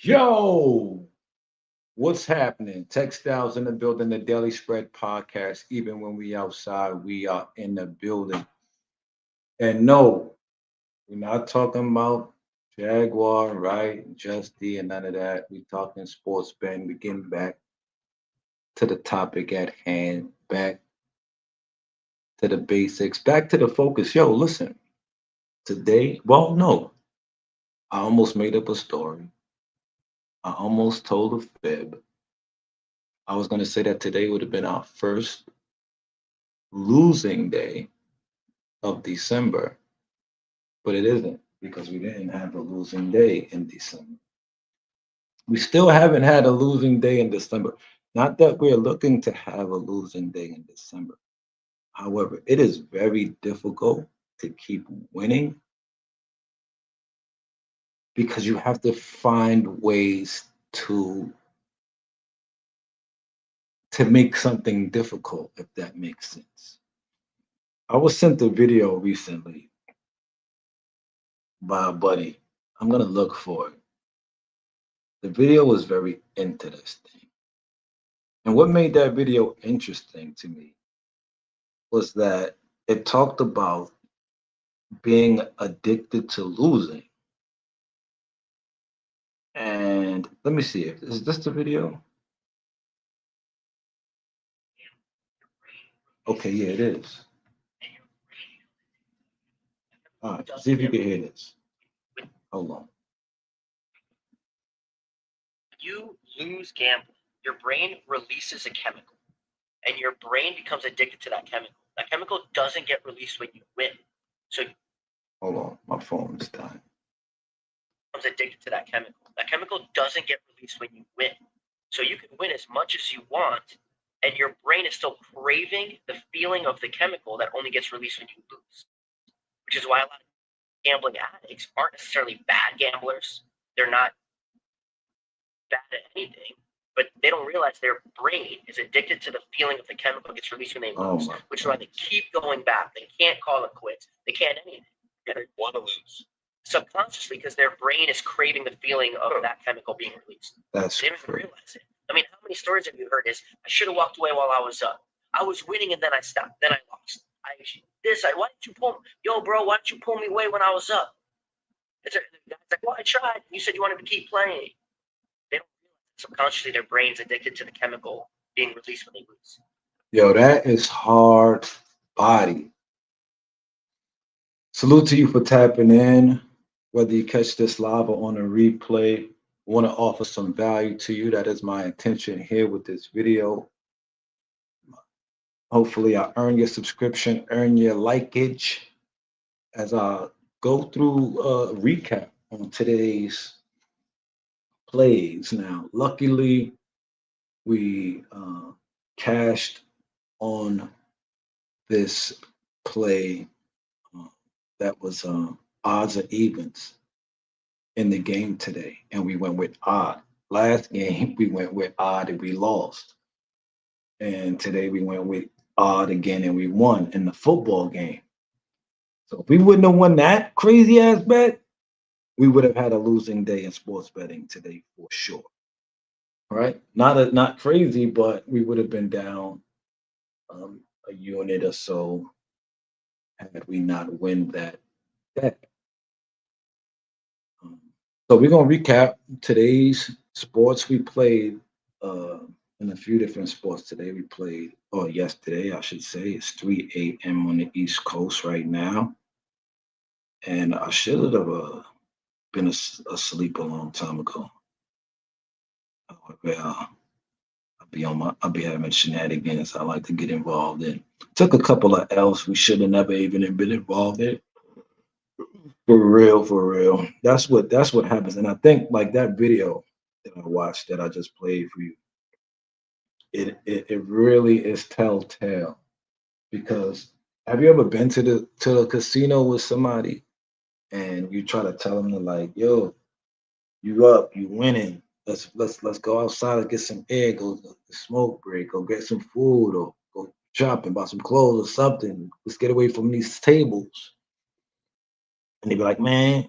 Yo, what's happening? Textiles in the building, the Daily Spread podcast. Even when we outside, we are in the building. And no, we're not talking about Jaguar, right? Just D and none of that. We talking sports betting. We getting back to the topic at hand, back to the basics, back to the focus. Yo, listen, today, well, no, I almost made up a story. I almost told a fib. I was going to say that today would have been our first losing day of December, but it isn't because we didn't have a losing day in December. We still haven't had a losing day in December. Not that we're looking to have a losing day in December. However, it is very difficult to keep winning because you have to find ways to to make something difficult, if that makes sense. I was sent a video recently by a buddy. I'm gonna look for it. The video was very interesting. And what made that video interesting to me was that it talked about being addicted to losing. And let me see if is this the video? Okay, yeah, it is. All right, see if you can hear this. Hold on. You lose gambling, your brain releases a chemical, and your brain becomes addicted to that chemical. That chemical doesn't get released when you win. So it Hold on, my phone is dying. becomes addicted to that chemical. That chemical doesn't get released when you win. So you can win as much as you want, and your brain is still craving the feeling of the chemical that only gets released when you lose. Which is why a lot of gambling addicts aren't necessarily bad gamblers. They're not bad at anything, but they don't realize their brain is addicted to the feeling of the chemical gets released when they Oh lose, my which is why they keep going back. They can't call it quits. They can't anything. They want to lose subconsciously because their brain is craving the feeling of that chemical being released. That's They don't even crazy. realize it. I mean, how many stories have you heard? Is I should have walked away while I was up. I was winning and then I stopped. Then I lost. Why didn't you pull me? Yo, bro, why didn't you pull me away when I was up? It's like, well, I tried. You said you wanted to keep playing. They don't realize subconsciously their brain's addicted to the chemical being released when they lose. Yo, that is hard body. Salute to you for tapping in. Whether you catch this live or on a replay, I want to offer some value to you. That is my intention here with this video. Hopefully, I earn your subscription, earn your likeage as I go through a recap on today's plays. Now, luckily, we cashed on this play uh, that was odds or evens in the game today, and we went with odd. Last game, we went with odd and we lost. And today we went with odd again and we won in the football game. So if we wouldn't have won that crazy ass bet, we would have had a losing day in sports betting today for sure. Right? Not crazy, but we would have been down a unit or so had we not win that bet. Um, so we're gonna recap today's sports we played in a few different sports today. We played, or yesterday, I should say. It's 3 a.m. on the East Coast right now, and I should have been asleep a long time ago. However, I'll be having shenanigans I like to get involved in. Took a couple of L's we should have never even been involved in. For real, for real. That's what happens. And I think like that video that I watched that I just played for you, it really is telltale because have you ever been to the casino with somebody and you try to tell them to like, yo, you up, you winning. Let's go outside and get some air, go to the smoke break, go get some food or go shopping, buy some clothes or something. Let's get away from these tables. And they be like, man,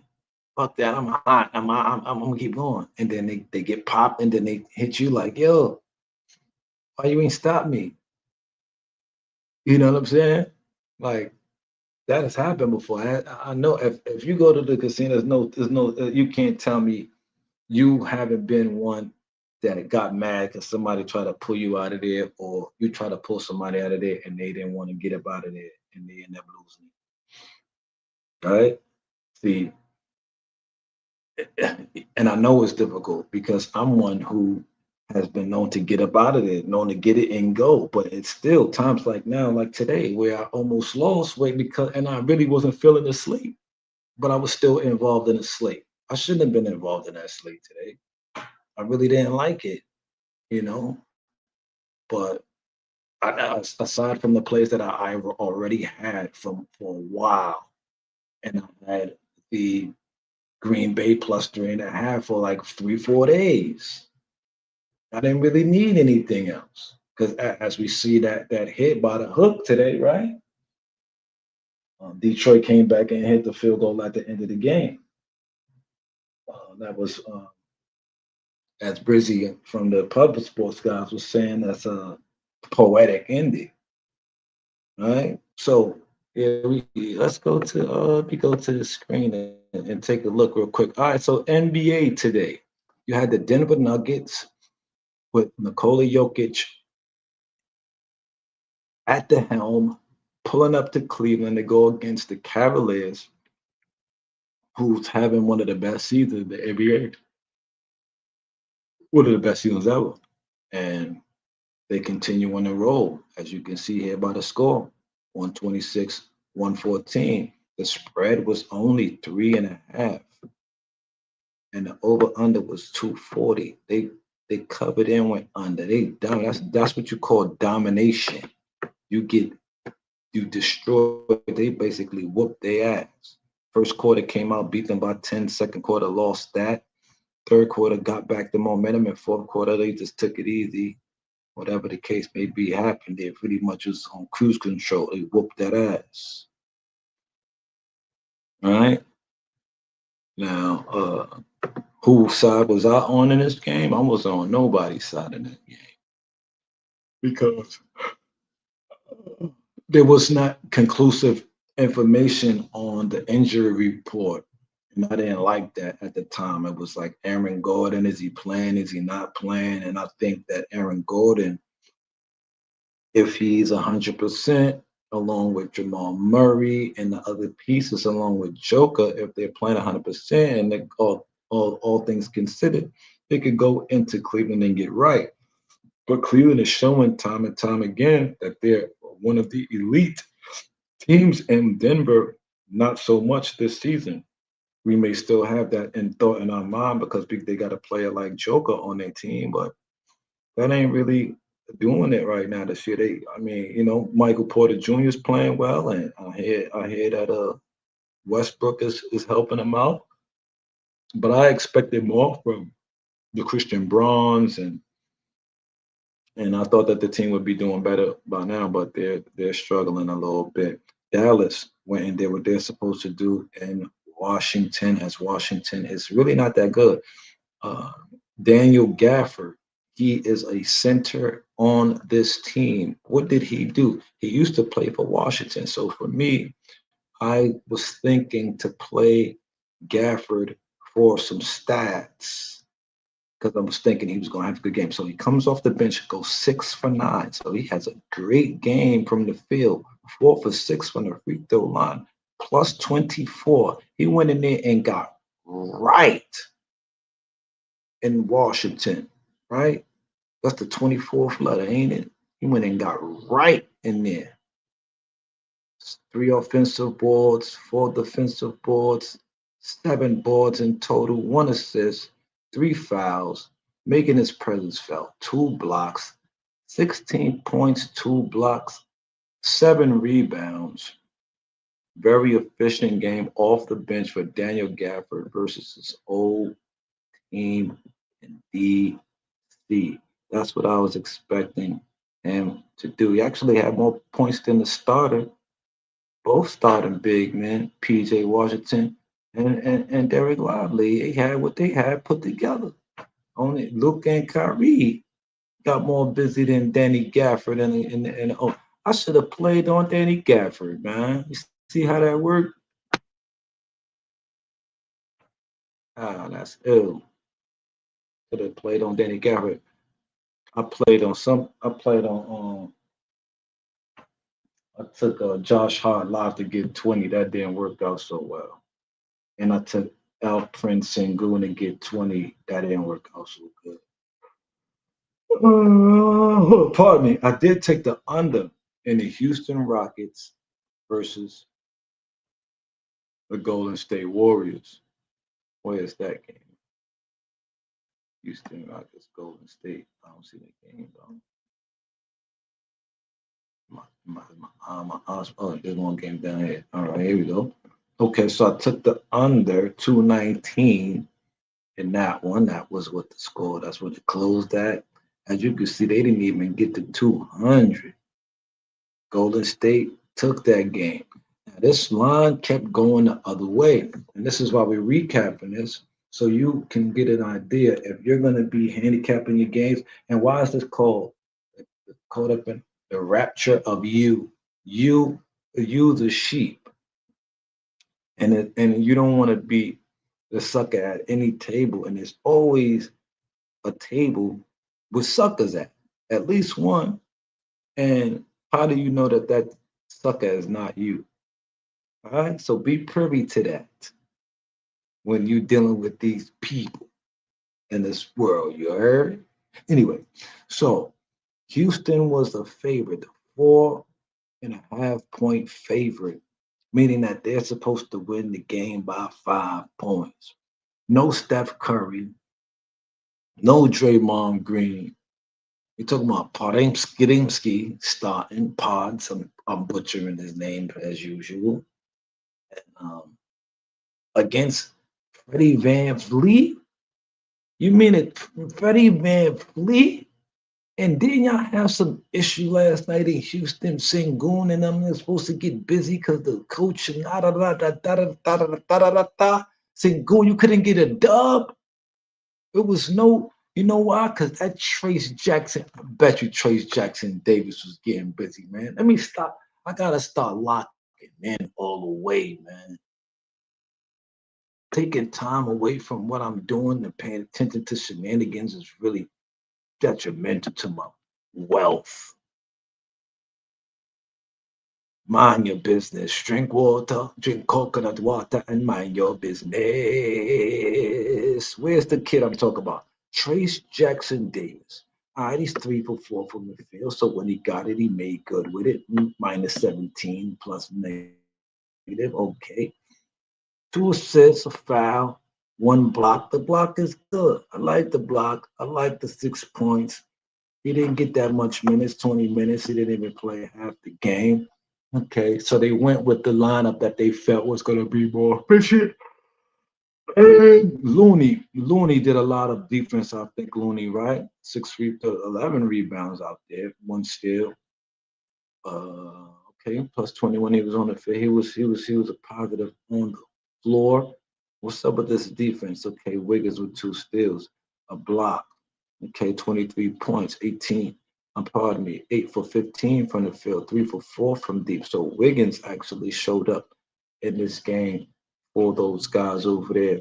fuck that, I'm hot. I'm gonna keep going. And then they get popped and then they hit you like, yo, why you ain't stop me? You know what I'm saying? Like that has happened before. I know if you go to the casino, there's no, you can't tell me you haven't been one that got mad because somebody tried to pull you out of there, or you try to pull somebody out of there and they didn't want to get up out of there and they end up losing. Right? See, and I know it's difficult because I'm one who has been known to get up out of there, known to get it and go. But it's still times like now, like today, where I almost lost weight because, and I really wasn't feeling the sleep, but I was still involved in the sleep. I shouldn't have been involved in that sleep today. I really didn't like it, you know. But aside from the plays that I already had from for a while, and I had the Green Bay plus 3.5 for like 3, 4 days. I didn't really need anything else because as we see that hit by the hook today, right? Detroit came back and hit the field goal at the end of the game. That was as Brizzy from the Public Sports guys was saying, that's a poetic ending, right? So yeah, let's go to we go to the screen and take a look real quick. All right, so NBA today, you had the Denver Nuggets with Nikola Jokic at the helm, pulling up to Cleveland to go against the Cavaliers, who's having one of the best seasons in the NBA, one of the best seasons ever. And they continue on the roll, as you can see here by the score, 126, 114. The spread was only 3.5, and the over/under was 240. They covered and went under. They down. That's what you call domination. You get you destroy. They basically whooped their ass. First quarter came out, beat them by 10. Second quarter lost that. Third quarter got back the momentum. And fourth quarter, they just took it easy. Whatever the case may be happened, they pretty much was on cruise control. They whooped that ass. All right. Now, whose side was I on in this game? I was on nobody's side in that game because there was not conclusive information on the injury report. And I didn't like that at the time. It was like Aaron Gordon, is he playing? Is he not playing? And I think that Aaron Gordon, if he's 100%, along with Jamal Murray and the other pieces, along with Joker, if they're playing 100%, and all things considered, they could go into Cleveland and get right. But Cleveland is showing time and time again that they're one of the elite teams, in Denver, not so much this season. We may still have that in thought in our mind because they got a player like Joker on their team, but that ain't really doing it right now this year. I mean, Michael Porter Jr. is playing well, and I hear that Westbrook is helping him out. But I expected more from the Christian Bronze, and I thought that the team would be doing better by now, but they're struggling a little bit. Dallas went and did what they're supposed to do in Washington, as Washington is really not that good. Uh, Daniel Gafford, he is a center on this team. What did he do? He used to play for Washington. So for me, I was thinking to play Gafford for some stats because I was thinking he was going to have a good game. So he comes off the bench, goes 6 for 9. So he has a great game from the field, 4 for 6 from the free throw line, plus 24. He went in there and got right in Washington, right? That's the 24th letter, ain't it? He went and got right in there. 3 offensive boards, 4 defensive boards, 7 boards in total, 1 assist, 3 fouls, making his presence felt, 2 blocks, 16 points, 2 blocks, 7 rebounds. Very efficient game off the bench for Daniel Gafford versus his old team in D.C. That's what I was expecting him to do. He actually had more points than the starter, both starting big men, PJ Washington and Derek Lively. They had what they had put together. Only Luke and Kyrie got more busy than Danny Gafford and oh, I should have played on Danny Gafford, man. You see how that worked? Ah, that's ill. Should have played on Danny Gafford. I played on I took Josh Hart live to get 20. That didn't work out so well. And I took Al Prince Sengun to get 20. That didn't work out so good. Pardon me. I did take the under in the Houston Rockets versus the Golden State Warriors. Where's that game? Houston Rockets, Golden State. I don't see that game though. Oh, there's one game down here. All right, here we go. Okay, so I took the under 219 in that one. That was what the score. That's what it closed at. As you can see, they didn't even get to 200. Golden State took that game. Now, this line kept going the other way. And this is why we're recapping this. So you can get an idea if you're going to be handicapping your games. And why is this called? Called up in the rapture of you. You the sheep. And you don't want to be the sucker at any table. And there's always a table with suckers at least one. And how do you know that that sucker is not you? All right. So be privy to that when you're dealing with these people in this world. You heard? Anyway, so Houston was the favorite, the 4.5 point favorite, meaning that they're supposed to win the game by 5 points. No Steph Curry, no Draymond Green. You're talking about Podimski starting Pods. I'm butchering his name as usual. Um, against Freddie Van Vliet. You mean it, Freddie Van Vliet? And didn't y'all have some issue last night in Houston? Sengun and them are supposed to get busy because the coach and da da da da da da da da da da da. Sengun, you couldn't get a dub. It was no, you know why? Because that Trace Jackson, I bet you Trace Jackson Davis was getting busy, man. Let me stop. I gotta start locking in all the way, man. Taking time away from what I'm doing and paying attention to shenanigans is really detrimental to my wealth. Mind your business. Drink water, drink coconut water, and mind your business. Where's the kid I'm talking about? Trace Jackson Davis. All right, he's 3 for 4 from the field. So when he got it, he made good with it. Minus 17 plus negative. Okay. Two assists, a foul, one block. The block is good. I like the block. I like the 6 points. He didn't get that much minutes, 20 minutes. He didn't even play half the game. Okay, so they went with the lineup that they felt was going to be more efficient. And Looney did a lot of defense. I think Looney, right? 11 rebounds out there, one steal. Okay, plus 21. He was on the field. He was a positive on the floor. What's up with this defense? Okay, Wiggins with 2 steals, a block. Okay, 23 points, 18. Pardon me, 8 for 15 from the field, 3 for 4 from deep. So Wiggins actually showed up in this game for those guys over there.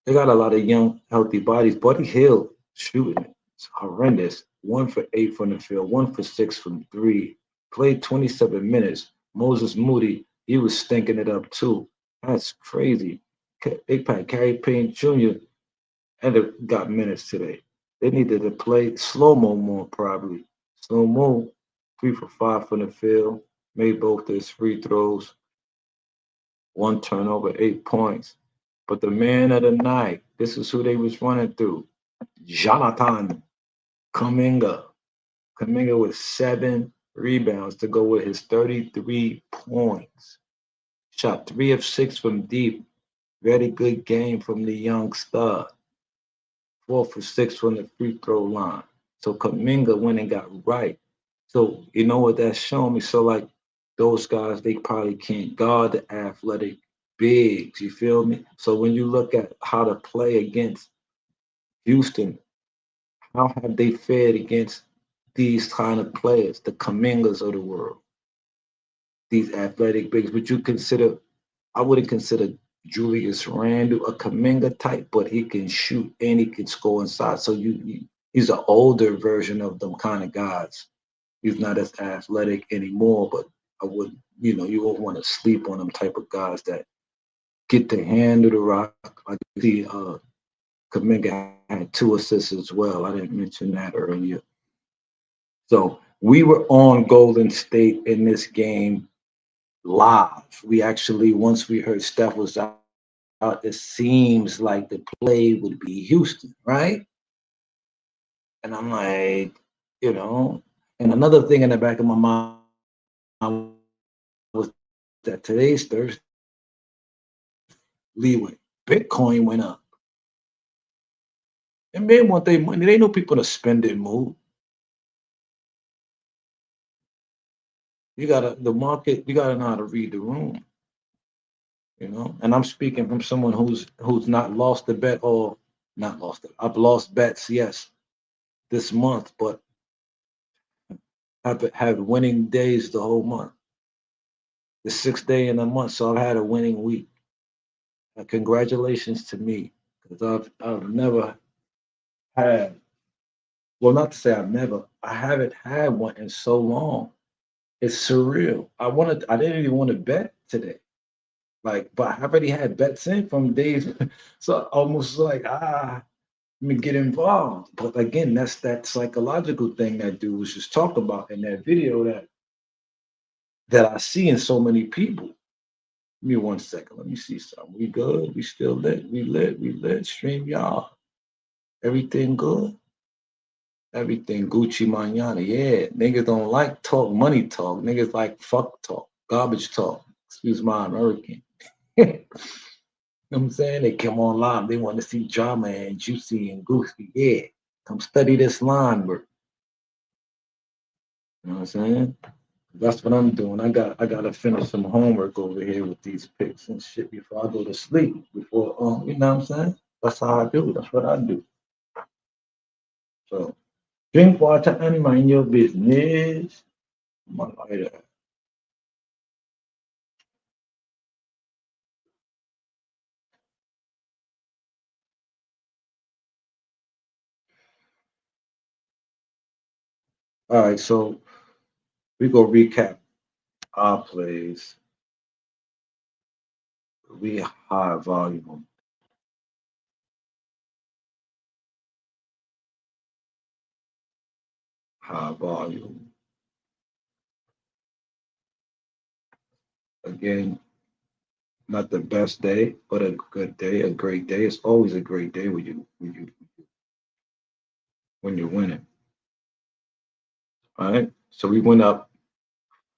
They got a lot of young, healthy bodies. Buddy Hill shooting it. It's horrendous. 1 for 8 from the field, 1 for 6 from three. Played 27 minutes. Moses Moody, he was stinking it up too. That's crazy. Big Pat Gary Payne Jr. and it got minutes today. They needed to play slow mo more probably. Slow mo, 3 for 5 from the field, made both his free throws, one turnover, 8 points. But the man of the night, this is who they was running through. Jonathan Kuminga. Kuminga with 7 rebounds to go with his 33 points. Shot 3 of 6 from deep. Very good game from the young star. 4 for 6 from the free throw line. So Kaminga went and got right. So you know what that's showing me? So like those guys, they probably can't guard the athletic bigs. You feel me? So when you look at how to play against Houston, how have they fared against these kind of players, the Kamingas of the world, these athletic bigs? Would you consider? I wouldn't consider Julius Randle a Kaminga type, but he can shoot and he can score inside. So he's an older version of them kind of guys. He's not as athletic anymore, but I would, you won't want to sleep on them type of guys that get the hand of the rock. I see Kaminga had 2 assists as well. I didn't mention that earlier. So we were on Golden State in this game live. We actually, once we heard Steph was out, it seems like the play would be Houston, right? And I'm like, you know, and another thing in the back of my mind was that today's Thursday leeway. Bitcoin went up. And men want their money. They know people to spend it move. The market, you gotta know how to read the room, And I'm speaking from someone who's not lost the bet or not lost it. I've lost bets, yes, this month, but I've had winning days the whole month. The 6th day in the month, so I've had a winning week. Congratulations to me, because I've never had. Well, not to say I haven't had one in so long. It's surreal. I didn't even want to bet today. Like, but I already had bets in from days. So almost like, let me get involved. But again, that's that psychological thing that dude was just talking about in that video that I see in so many people. Give me 1 second. Let me see something. We good? We still lit? We lit? We lit? Stream y'all. Everything good? Everything Gucci manana. Yeah, niggas don't like talk, money talk. Niggas like fuck talk, garbage talk. Excuse my American. You know what I'm saying? They come online, they want to see drama and juicy and goofy. Yeah, come study this line work. You know what I'm saying? That's what I'm doing. I gotta finish some homework over here with these pics and shit before I go to sleep. Before you know what I'm saying? That's how I do. That's what I do. So drink water and mind your business. My lighter. All right, so we go recap our plays. We high volume, high volume. Again, not the best day, but a good day, a great day. It's always a great day when you're winning. All right. So we went up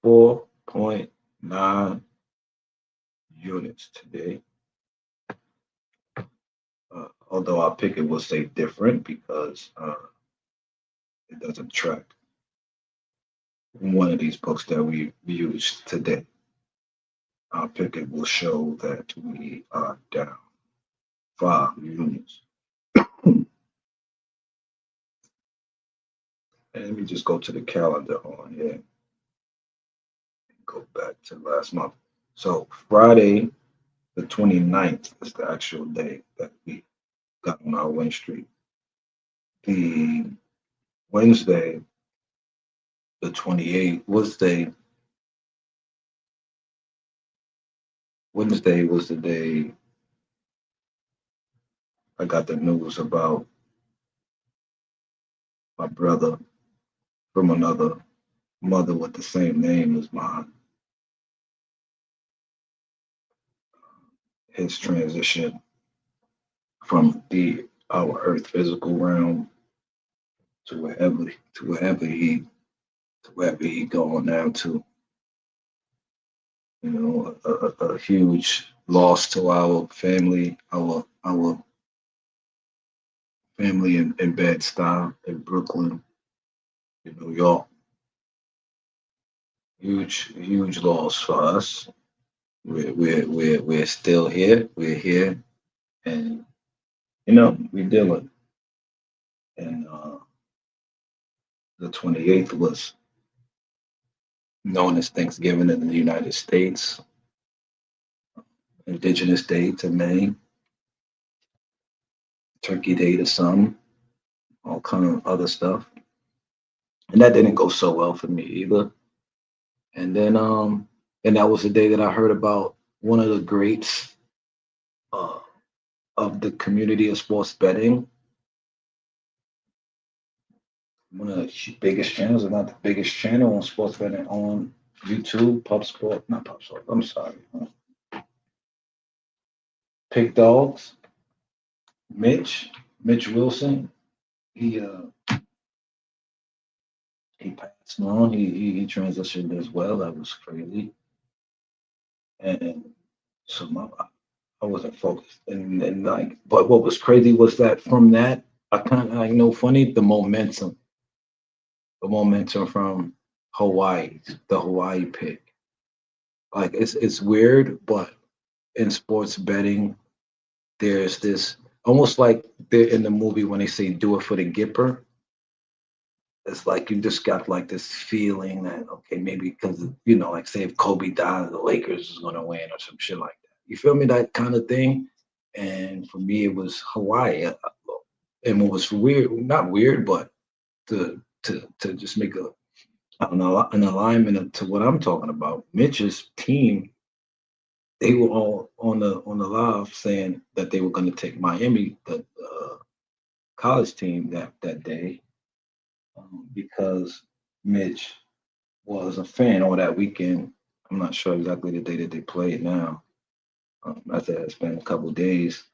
4.9 units today. Although our picket will say different because it doesn't track one of these books that we used today. Our picket will show that we are down 5 units. And let me just go to the calendar on here and go back to last month. So Friday, the 29th is the actual day that we got on our win streak. The Wednesday, the 28th, Wednesday was the day I got the news about my brother from another mother with the same name as mine. His transition from our earth physical realm to wherever he going now to. A huge loss to our family in Bed-Stuy in Brooklyn, in New York. Huge loss for us. We're still here. We're here, and we're dealing. And the 28th was known as Thanksgiving in the United States, Indigenous Day to many, Turkey Day to some, all kind of other stuff. And that didn't go so well for me either. And then and that was the day that I heard about one of the greats uh, of the community of sports betting, one of the biggest channels, if not the biggest channel on sports betting on YouTube, Pub Sport, not Pub Sport, I'm sorry, Pig Dogs, Mitch Wilson. He he passed on. He transitioned as well. That was crazy. And so I wasn't focused. And like, but what was crazy was that from that, I kind of like no funny the momentum from Hawaii, the Hawaii pick. Like it's weird, but in sports betting, there's this almost like they're in the movie when they say "do it for the Gipper." It's like you just got like this feeling that okay, maybe because like say if Kobe died, the Lakers is gonna win or some shit like that. You feel me? That kind of thing. And for me, it was Hawaii. And what was weird, not weird, but to just make a I don't know an alignment to what I'm talking about. Mitch's team, they were all on the live saying that they were going to take Miami, the college team that day, because Mitch was a fan over that weekend. I'm not sure exactly the day that they played now. I said it's been a couple of days,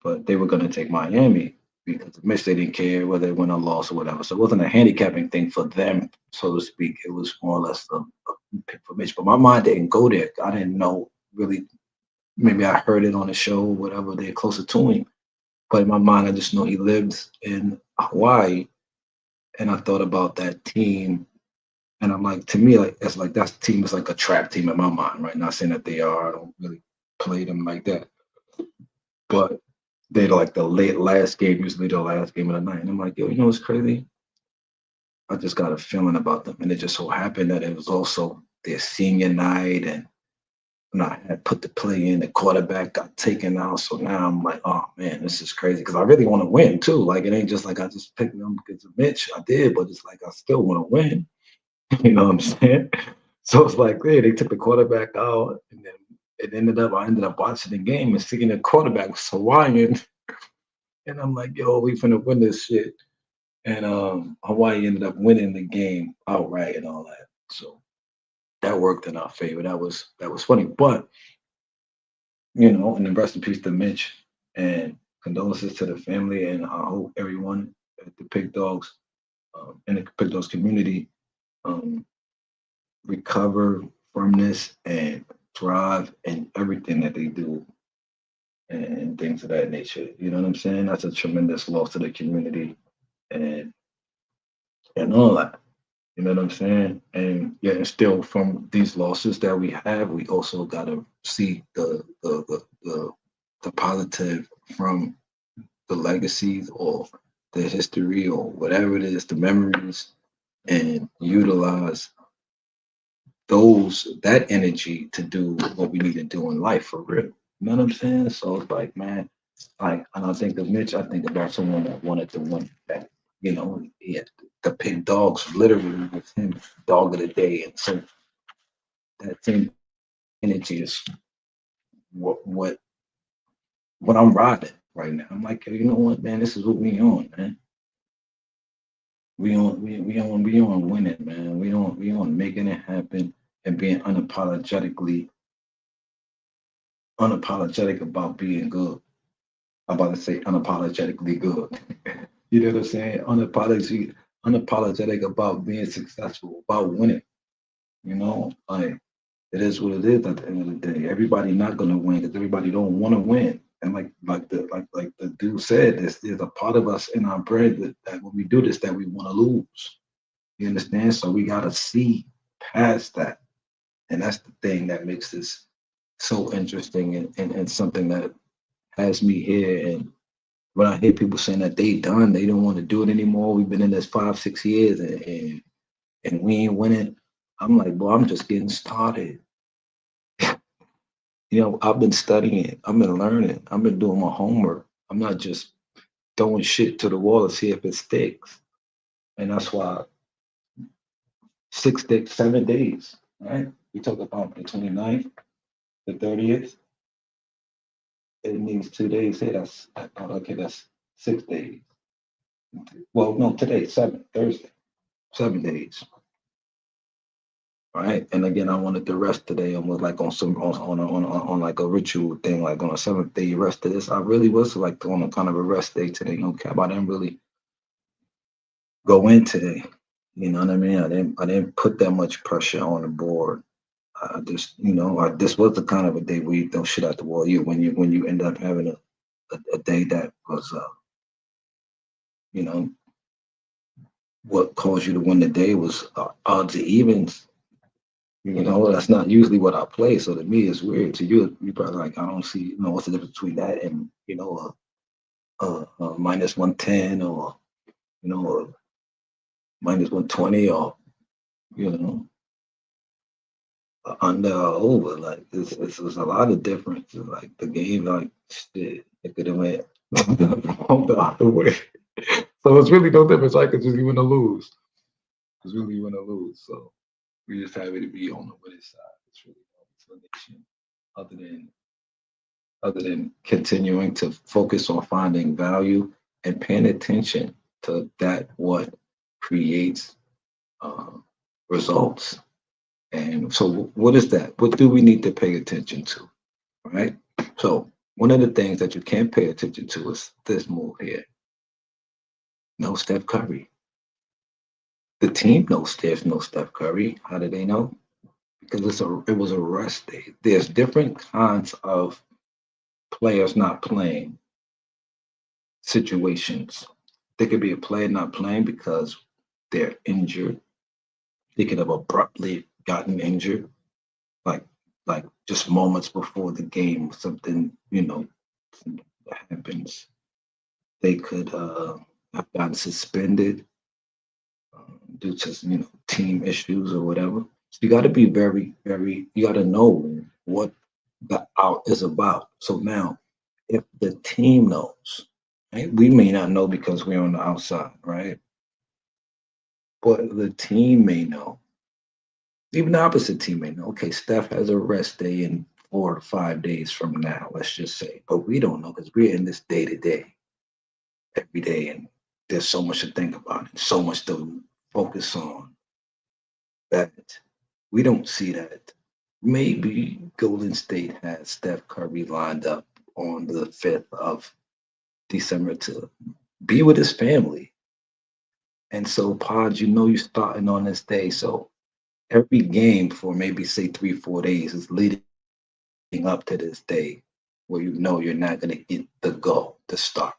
but they were going to take Miami because Mitch they didn't care whether they win or lost or whatever. So it wasn't a handicapping thing for them, so to speak. It was more or less a pick for Mitch. But my mind didn't go there. I didn't know really. Maybe I heard it on a show, whatever. They're closer to him, but in my mind, I just know he lives in Hawaii, and I thought about that team. And I'm like, to me, like it's like that team is like a trap team in my mind, right? Not saying that they are. I don't really play them like that, but they're like the late last game, usually the last game of the night. And I'm like, yo, you know what's crazy? I just got a feeling about them, and it just so happened that it was also their senior night, and I had put the play in. The quarterback got taken out, so now I'm like, oh man, this is crazy because I really want to win too. Like it ain't just like I just picked them because of Mitch. I did, but it's like I still want to win. You know what I'm saying? So it's like, hey, they took the quarterback out, and then I ended up watching the game and seeing the quarterback was Hawaiian, and I'm like, yo, we finna win this shit. And Hawaii ended up winning the game outright and all that. So that worked in our favor. That was funny, but and the rest in peace to Mitch and condolences to the family, and I hope everyone at the Pig Dogs in the Pig Dogs community um, recover from this and thrive in everything that they do and things of that nature. You know what I'm saying? That's a tremendous loss to the community and all that. You know what I'm saying? And yeah, and still from these losses that we have, we also gotta see the positive from the legacies or the history or whatever it is, the memories, and utilize that energy to do what we need to do in life for real. You know what I'm saying? So it's like, man, like, and I think of Mitch, I think about someone that wanted to win that, he had the Pig Dogs literally with him, dog of the day. And so that same energy is what what what I'm riding right now. I'm like, you know what, man, this is what we on, man. We on winning, man. We on making it happen and being unapologetic about being good. I'm about to say unapologetically good. You know what I'm saying? Unapologetic about being successful, about winning. Like it is what it is at the end of the day. Everybody not gonna win because everybody don't want to win. And like the dude said, there's a part of us in our brain that when we do this that we want to lose. You understand? So we gotta see past that. And that's the thing that makes this so interesting and something that has me here. And when I hear people saying that they done, they don't want to do it anymore. We've been in this 5, 6 years and we ain't winning. I'm like, boy, I'm just getting started. I've been studying, I've been learning, I've been doing my homework. I'm not just throwing shit to the wall to see if it sticks. And that's why 6 days, 7 days, right? We talk about the 29th, the 30th. It means 2 days. Hey, okay, that's 6 days. Well, no, today, Thursday, 7 days. Right. And again, I wanted to rest today. I was like on some on like a ritual thing, like on a seventh day rest of this. I really was like on a kind of a rest day today. Okay, I didn't really go in today. You know what I mean? I didn't put that much pressure on the board. I just, this was the kind of a day where you throw shit out the wall. When you end up having a day that was, you know, what caused you to win the day was odds and evens. That's not usually what I play. So to me, it's weird. To you, you probably like, I don't see, what's the difference between that and, a minus 110 or, a minus 120 or, you know, under or over. Like, it's a lot of difference. Like, the game, like, shit, it could have went the other way. So it's really no difference. I could just even to lose. It's really even to lose. So we just happy to be on the winning side. It's really no explanation other than continuing to focus on finding value and paying attention to that what creates uh, results. And so, what is that? What do we need to pay attention to? Right. So, one of the things that you can pay attention to is this move here. No Steph Curry. The team knows there's no Steph Curry. How do they know? Because it was a rest day. There's different kinds of players not playing situations. There could be a player not playing because they're injured. They could have abruptly gotten injured, like just moments before the game, something happens. They could have gotten suspended due to team issues or whatever. So you got to be very, very. You got to know what the out is about. So now, if the team knows, right, we may not know because we're on the outside, right? But the team may know. Even the opposite team may know. Okay, Steph has a rest day in 4 to 5 days from now, let's just say. But we don't know because we're in this day to day, every day, and there's so much to think about and so much to focus on that we don't see that. Maybe Golden State has Steph Curry lined up on the 5th of December to be with his family. And so, Pod, you're starting on this day. So every game for maybe say 3, 4 days is leading up to this day where you're not going to get the go to start.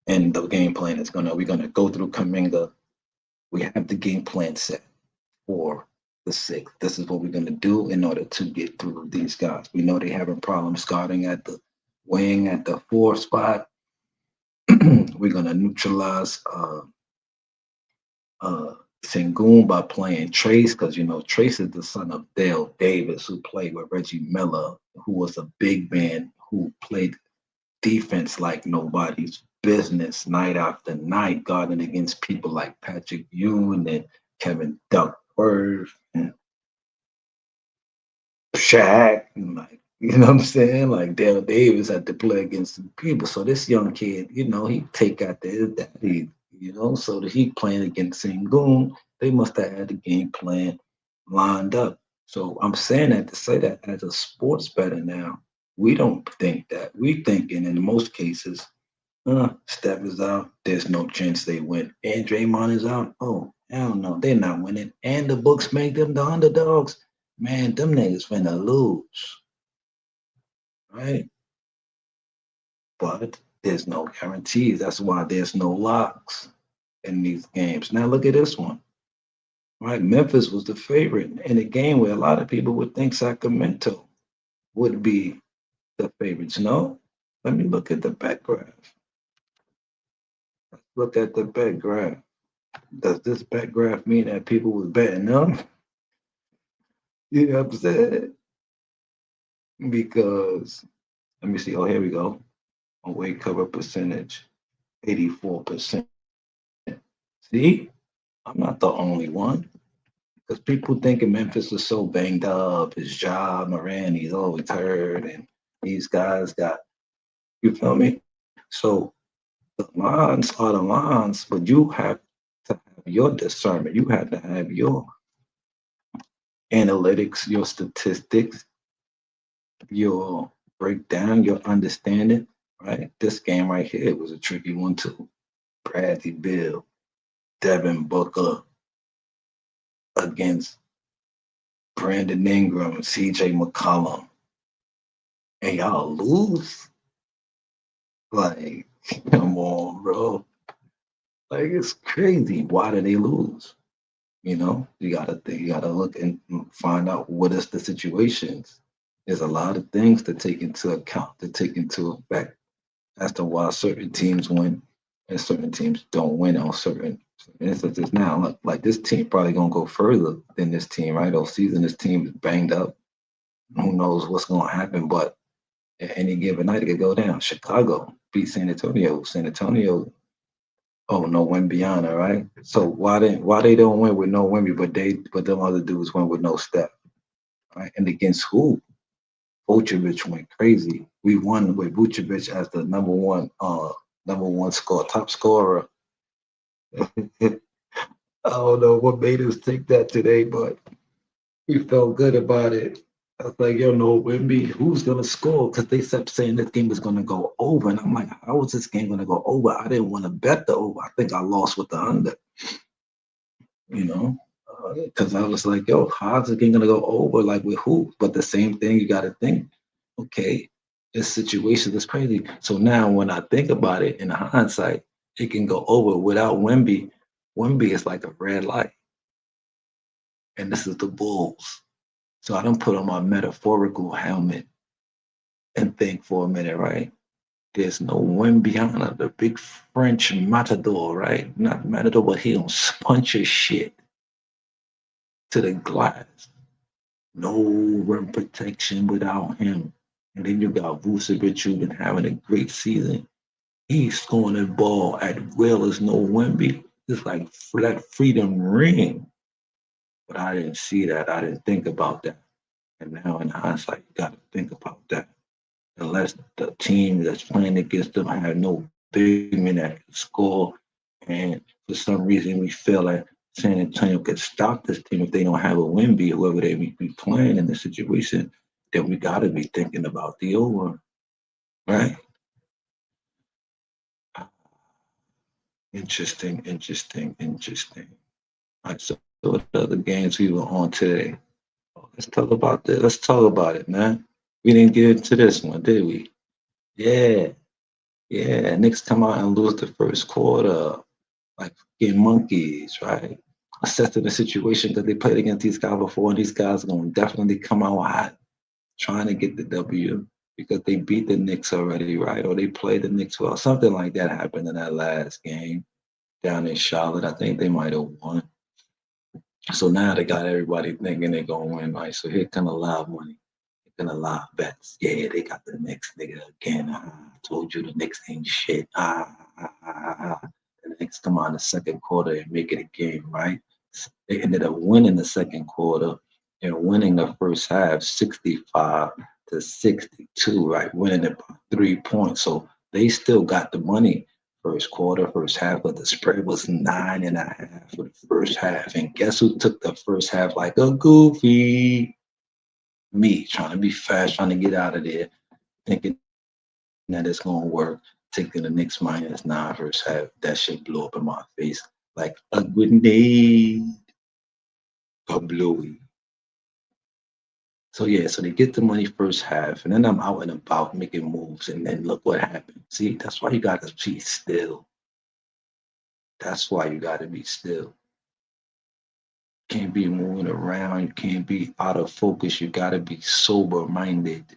And the game plan is we're going to go through Kaminga. We have the game plan set for the 6th. This is what we're going to do in order to get through these guys. We know they're having problems scouting at the wing at the 4 spot. We're going to neutralize uh, Sengun by playing Trace because Trace is the son of Dale Davis, who played with Reggie Miller, who was a big man who played defense like nobody's business night after night, guarding against people like Patrick Ewing and Kevin Duckworth and Shaq, and like what I'm saying? Like Dale Davis had to play against some people. So this young kid, he take out his daddy, so that he playing against Sengun. They must have had the game plan lined up. So I'm saying that to say that as a sports bettor now, we don't think that. We thinking in most cases, Steph is out. There's no chance they win. And Draymond is out. Oh, hell no, they're not winning. And the books make them the underdogs. Man, them niggas finna lose, right? But there's no guarantees. That's why there's no locks in these games. Now look at this one. right? Memphis was the favorite in a game where a lot of people would think Sacramento would be the favorites. No, let me look at the bet graph. Look at the bet graph. Does this bet graph mean that people was betting them? You know what I'm saying? Because let me see. Oh, here we go. Away cover percentage, 84%. See, I'm not the only one. Because people thinking Memphis is so banged up. His job, Moran, he's always hurt, and these guys got, you feel me? So the lines are the lines, but you have to have your discernment. You have to have your analytics, your statistics, your breakdown, your understanding, right? This game right here was a tricky one too. Bradley Bill, Devin Booker against Brandon Ingram, CJ McCollum, and y'all lose? Like, come on, bro. Like, it's crazy. Why did they lose? You know, you gotta think, you gotta look and find out what is the situations. There's a lot of things to take into account, to take into effect as to why certain teams win and certain teams don't win on certain instances. Now, like this team probably gonna go further than this team, right? All season, this team is banged up. Who knows what's gonna happen? But at any given night, it could go down. Chicago beat San Antonio. San Antonio, oh no Wimbiana, right? So why they don't win with no Wimby, but them other dudes win with no step, right? And against who? Vucevic went crazy. We won with Vucevic as the number one top scorer. I don't know what made us think that today, but we felt good about it. I was like, yo, no, Wimby, who's gonna score? Because they kept saying this game was gonna go over, and I'm like, how is this game gonna go over? I didn't want to bet the over. I think I lost with the under, you know, because I was like, yo, how's this game gonna go over? Like with who? But the same thing, you got to think, okay, this situation is crazy. So now when I think about it in hindsight, it can go over without Wimby. Wimby is like a red light, and this is the Bulls. So I don't put on my metaphorical helmet and think for a minute, right? There's no Wimbiana, the big French matador, right? Not matador, but he don't punch your shit to the glass. No rim protection without him. And then you got Vucevic, who's been having a great season. He's scoring the ball at will as no Wemby. It's like for that freedom ring. But I didn't see that. I didn't think about that. And now in hindsight, you got to think about that. Unless the team that's playing against them have no big men that can score, and for some reason we feel like San Antonio could stop this team if they don't have a Wemby, whoever they may be playing in the situation, then we got to be thinking about the over, right? Interesting, interesting, interesting. All right, so what other games we were on today? Oh, let's talk about this. Let's talk about it, man. We didn't get into this one, did we? Yeah, yeah. Knicks come out and lose the first quarter, like fucking monkeys, right? Assessing the situation because they played against these guys before, and these guys are going to definitely come out hot, trying to get the W because they beat the Knicks already, right? Or they played the Knicks well. Something like that happened in that last game down in Charlotte. I think they might have won. So now they got everybody thinking they're gonna win, right? So here come a live money, here come a live bets. Yeah, they got the Knicks nigga again. I told you the Knicks ain't shit. The Knicks come on the second quarter and make it a game, right? They ended up winning the second quarter and winning the first half 65-62, right? Winning it by 3 points. So they still got the money first quarter, first half, but the spread was 9.5 for the first half. And guess who took the first half like a goofy? Me, trying to be fast, trying to get out of there, thinking that it's gonna work, taking the Knicks -9 first half. That shit blew up in my face like a grenade, kablooey. So yeah, so they get the money first half, and then I'm out and about making moves, and then look what happened. See, that's why you gotta be still. That's why you gotta be still. Can't be moving around. You can't be out of focus. You gotta be sober minded,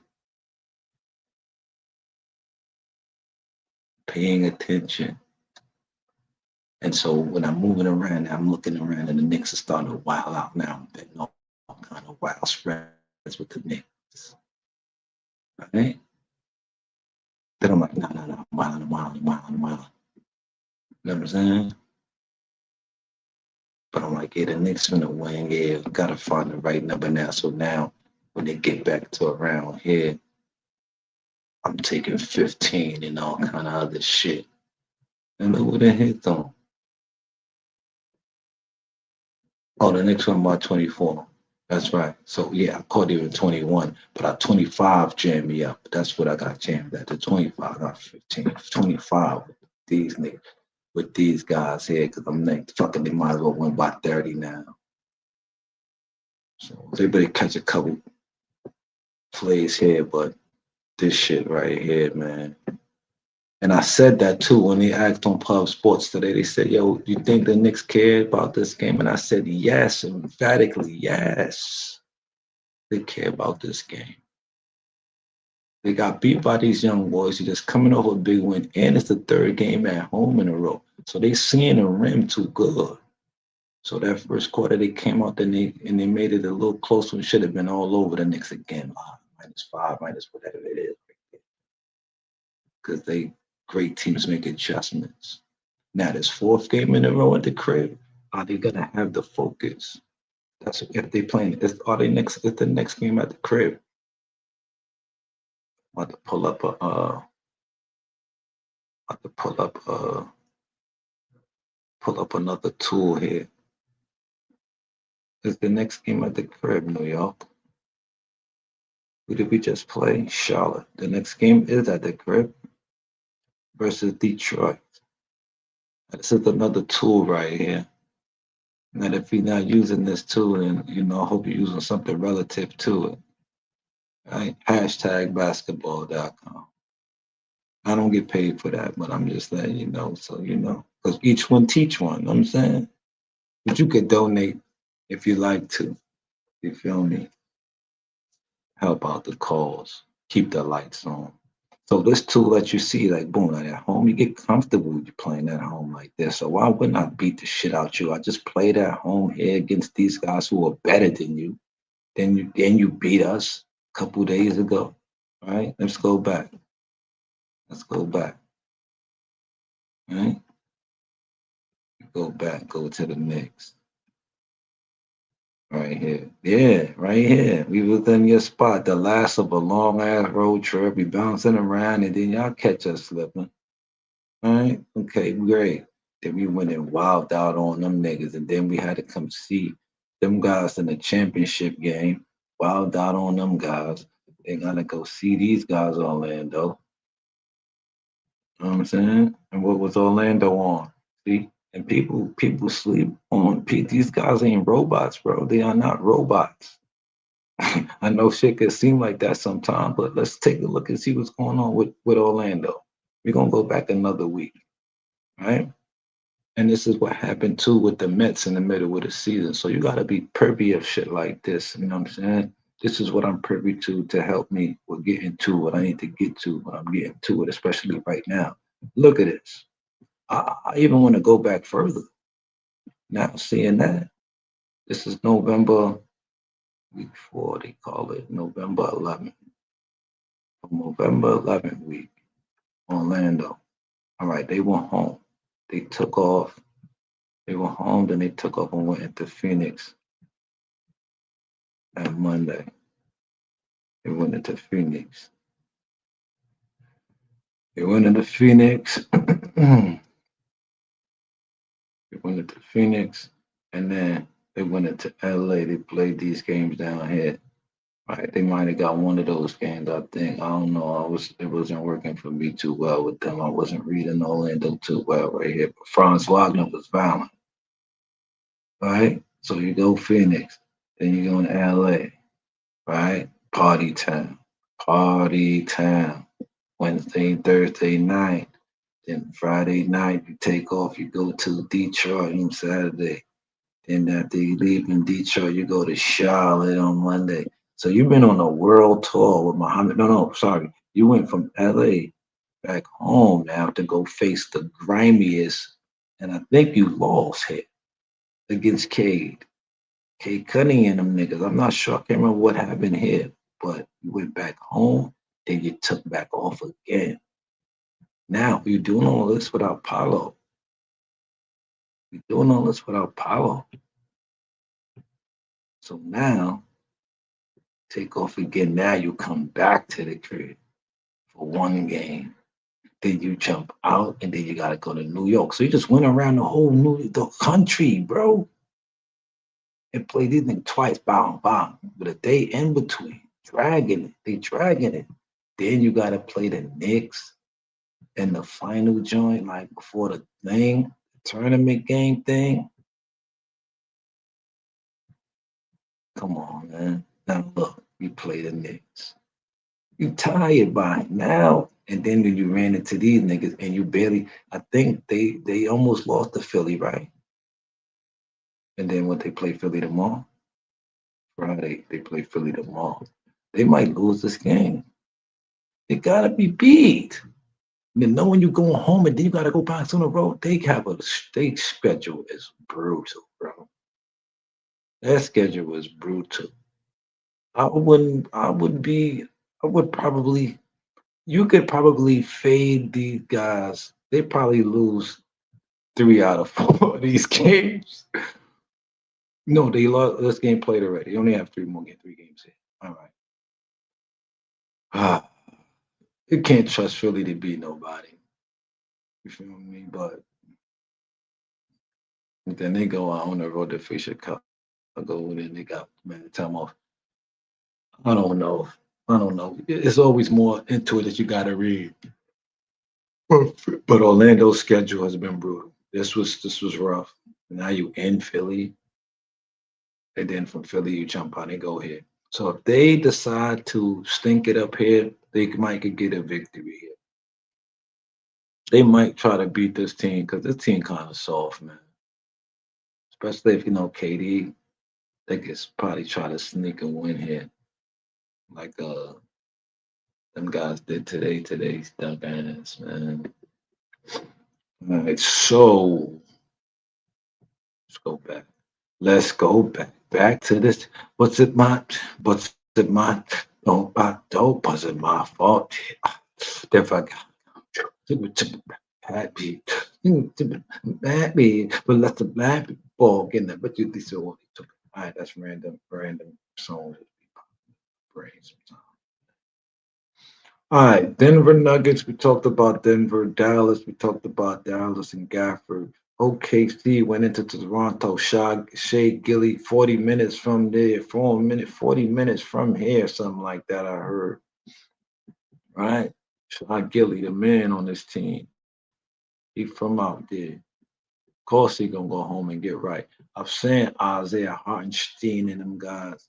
paying attention. And so when I'm moving around, I'm looking around, and the Knicks are starting to wild out now. I'm betting all kind of wild spreads with the Knicks, right? Then I'm like, no, no, no, I'm wilding, I'm wilding, I'm wilding, I'm wilding. You know what I'm saying? But I'm like, yeah, the Knicks finna win. Yeah, gotta find the right number now. So now, when they get back to around here, I'm taking 15 and all kind of other shit. And look what it hit on. Oh, the next one about 24. That's right. So yeah, I caught even 21, but I 25 jammed me up. That's what I got jammed at. The 25, I got 15, 25 with these niggas, with these guys here, because I'm like, fucking, they might as well win by 30 now. So they better catch a couple plays here, but this shit right here, man. And I said that too when they asked on Pub Sports today. They said, "Yo, do you think the Knicks care about this game?" And I said, "Yes, emphatically, yes. They care about this game. They got beat by these young boys. They're just coming off a big win, and it's the third game at home in a row. So they seeing the rim too good. So that first quarter they came out and they made it a little close when it should have been all over the Knicks again. -5, minus whatever it is, because they great teams make adjustments. Now this fourth game in a row at the crib, are they gonna have the focus? That's if they playing. Are they next? Is the next game at the crib? I'm about to pull up a. About to pull up another tool here. Is the next game at the crib, New York? Who did we just play? Charlotte. The next game is at the crib versus Detroit. This is another tool right here. And if you're not using this tool, then I hope you're using something relative to it. Right? Hashtag basketball.com. I don't get paid for that, but I'm just letting you know. So because each one teach one, you know what I'm saying? But you could donate if you like to. You feel me? Help out the cause. Keep the lights on. So this tool that you see, like boom, like at home, you get comfortable with you playing at home like this. So why wouldn't I beat the shit out you? I just played at home here against these guys who are better than you. Then you beat us a couple days ago. All right, let's go back. Let's go back. All right, go back. Go to the next. Right here. Yeah, right here. We was in your spot. The last of a long ass road trip. We bouncing around and then y'all catch us slipping. All right. Okay, great. Then we went and wilded out on them niggas. And then we had to come see them guys in the championship game. Wilded out on them guys. They gotta go see these guys, Orlando. You know what I'm saying? And what was Orlando on? See? And people sleep on these guys ain't robots, bro. They are not robots. I know shit can seem like that sometimes, but let's take a look and see what's going on with Orlando. We're gonna go back another week, right? And this is what happened too with the Mets in the middle of the season. So you gotta be privy of shit like this. You know what I'm saying? This is what I'm privy to help me with getting to what I need to get to when I'm getting to it, especially right now. Look at this. I even want to go back further. Now seeing that, this is November week 4, they call it November 11th. November 11th week, Orlando. All right, they went home. They took off. They went home, then they took off and went into Phoenix on Monday. They went into Phoenix. They went into Phoenix. They went into Phoenix, and then they went into LA. They played these games down here. Right, they might have got one of those games. I think I don't know. It wasn't working for me too well with them. I wasn't reading Orlando too well right here. But Franz Wagner was violent. Right, so you go Phoenix, then you go to LA. Right, party town. Wednesday, Thursday night. Then Friday night you take off. You go to Detroit on Saturday. And after you leave in Detroit, you go to Charlotte on Monday. So you've been on a world tour with Muhammad. No, no, sorry. You went from LA back home now to go face the grimiest, and I think you lost here against Cade. Cade Cunning and them niggas. I'm not sure. I can't remember what happened here, but you went back home, then you took back off again. Now you're doing all this without Paulo. You're doing all this without Paulo. So now take off again. Now you come back to the crib for one game. Then you jump out, and then you gotta go to New York. So you just went around the country, bro, and played these things twice, bam, bam, with a day in between, dragging it. They dragging it. Then you gotta play the Knicks in the final joint, like before the thing, tournament game thing. Come on, man. Now look, you play the Knicks. You tired by now. And then when you ran into these niggas and you barely, I think they almost lost to Philly, right? And then when they play Philly tomorrow, Friday, they play Philly tomorrow. They might lose this game. They gotta be beat. And then knowing you're going home and then you gotta go back on the road, they have a state schedule is brutal, bro. That schedule is brutal. I would probably you could probably fade these guys. They probably lose 3 out of 4 of these games. No, they lost this game played already. They only have 3 games here. All right. Ah, you can't trust Philly to beat nobody. You feel me? But then they go out on the road to face Chicago, and then they got man time off. I don't know. I don't know. It's always more into it that you got to read. But Orlando's schedule has been brutal. This was rough. Now you in Philly, and then from Philly you jump on and go here. So if they decide to stink it up here, they might could get a victory here. They might try to beat this team because this team kind of soft, man. Especially if you know KD, they could probably try to sneak a win here, like them guys did today. Today's dumb ass, man. All right, so let's go back. Let's go back. Back to this. Was it my? Was it my? Don't. Was it my fault? If I got happy, happy, but let the happy ball get that. But you this all took. All right, that's random song. Brain sometimes. All right, Denver Nuggets. We talked about Denver, Dallas. We talked about Dallas and Gafford. OKC went into Toronto. Shea Gilly, 40 minutes from there, 40 minutes from here, something like that. I heard. Right, Shea Gilly, the man on this team. He from out there. Of course, he gonna go home and get right. I'm saying Isaiah Hartenstein and them guys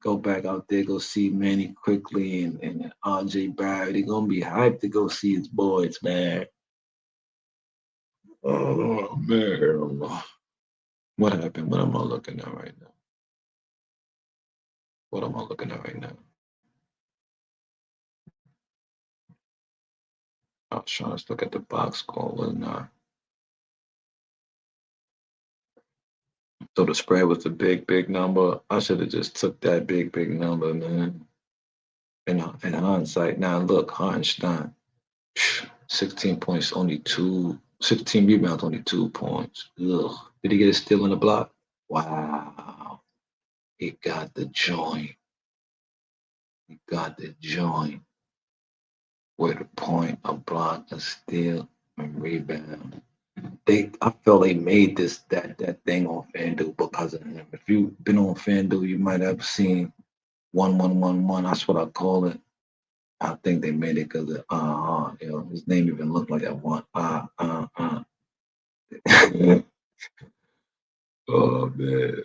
go back out there, go see Manny quickly and RJ Barrett. They're gonna be hyped to go see his boys, man. Oh man. What happened? What am I looking at right now? What am I looking at right now? I was trying to look at the box score, was not. So the spread was a big number. I should have just took that big number, man. In hindsight, now look, Hartenstein, 16 points, only 16 rebounds, only 2 points. Ugh. Did he get a steal on the block? Wow. He got the joint. He got the joint with a point, a block, a steal, and rebound. I feel they made that thing on FanDuel because of him. If you've been on FanDuel, you might have seen 1-1-1-1. That's what I call it. I think they made it because of his name even looked like that one. Oh man.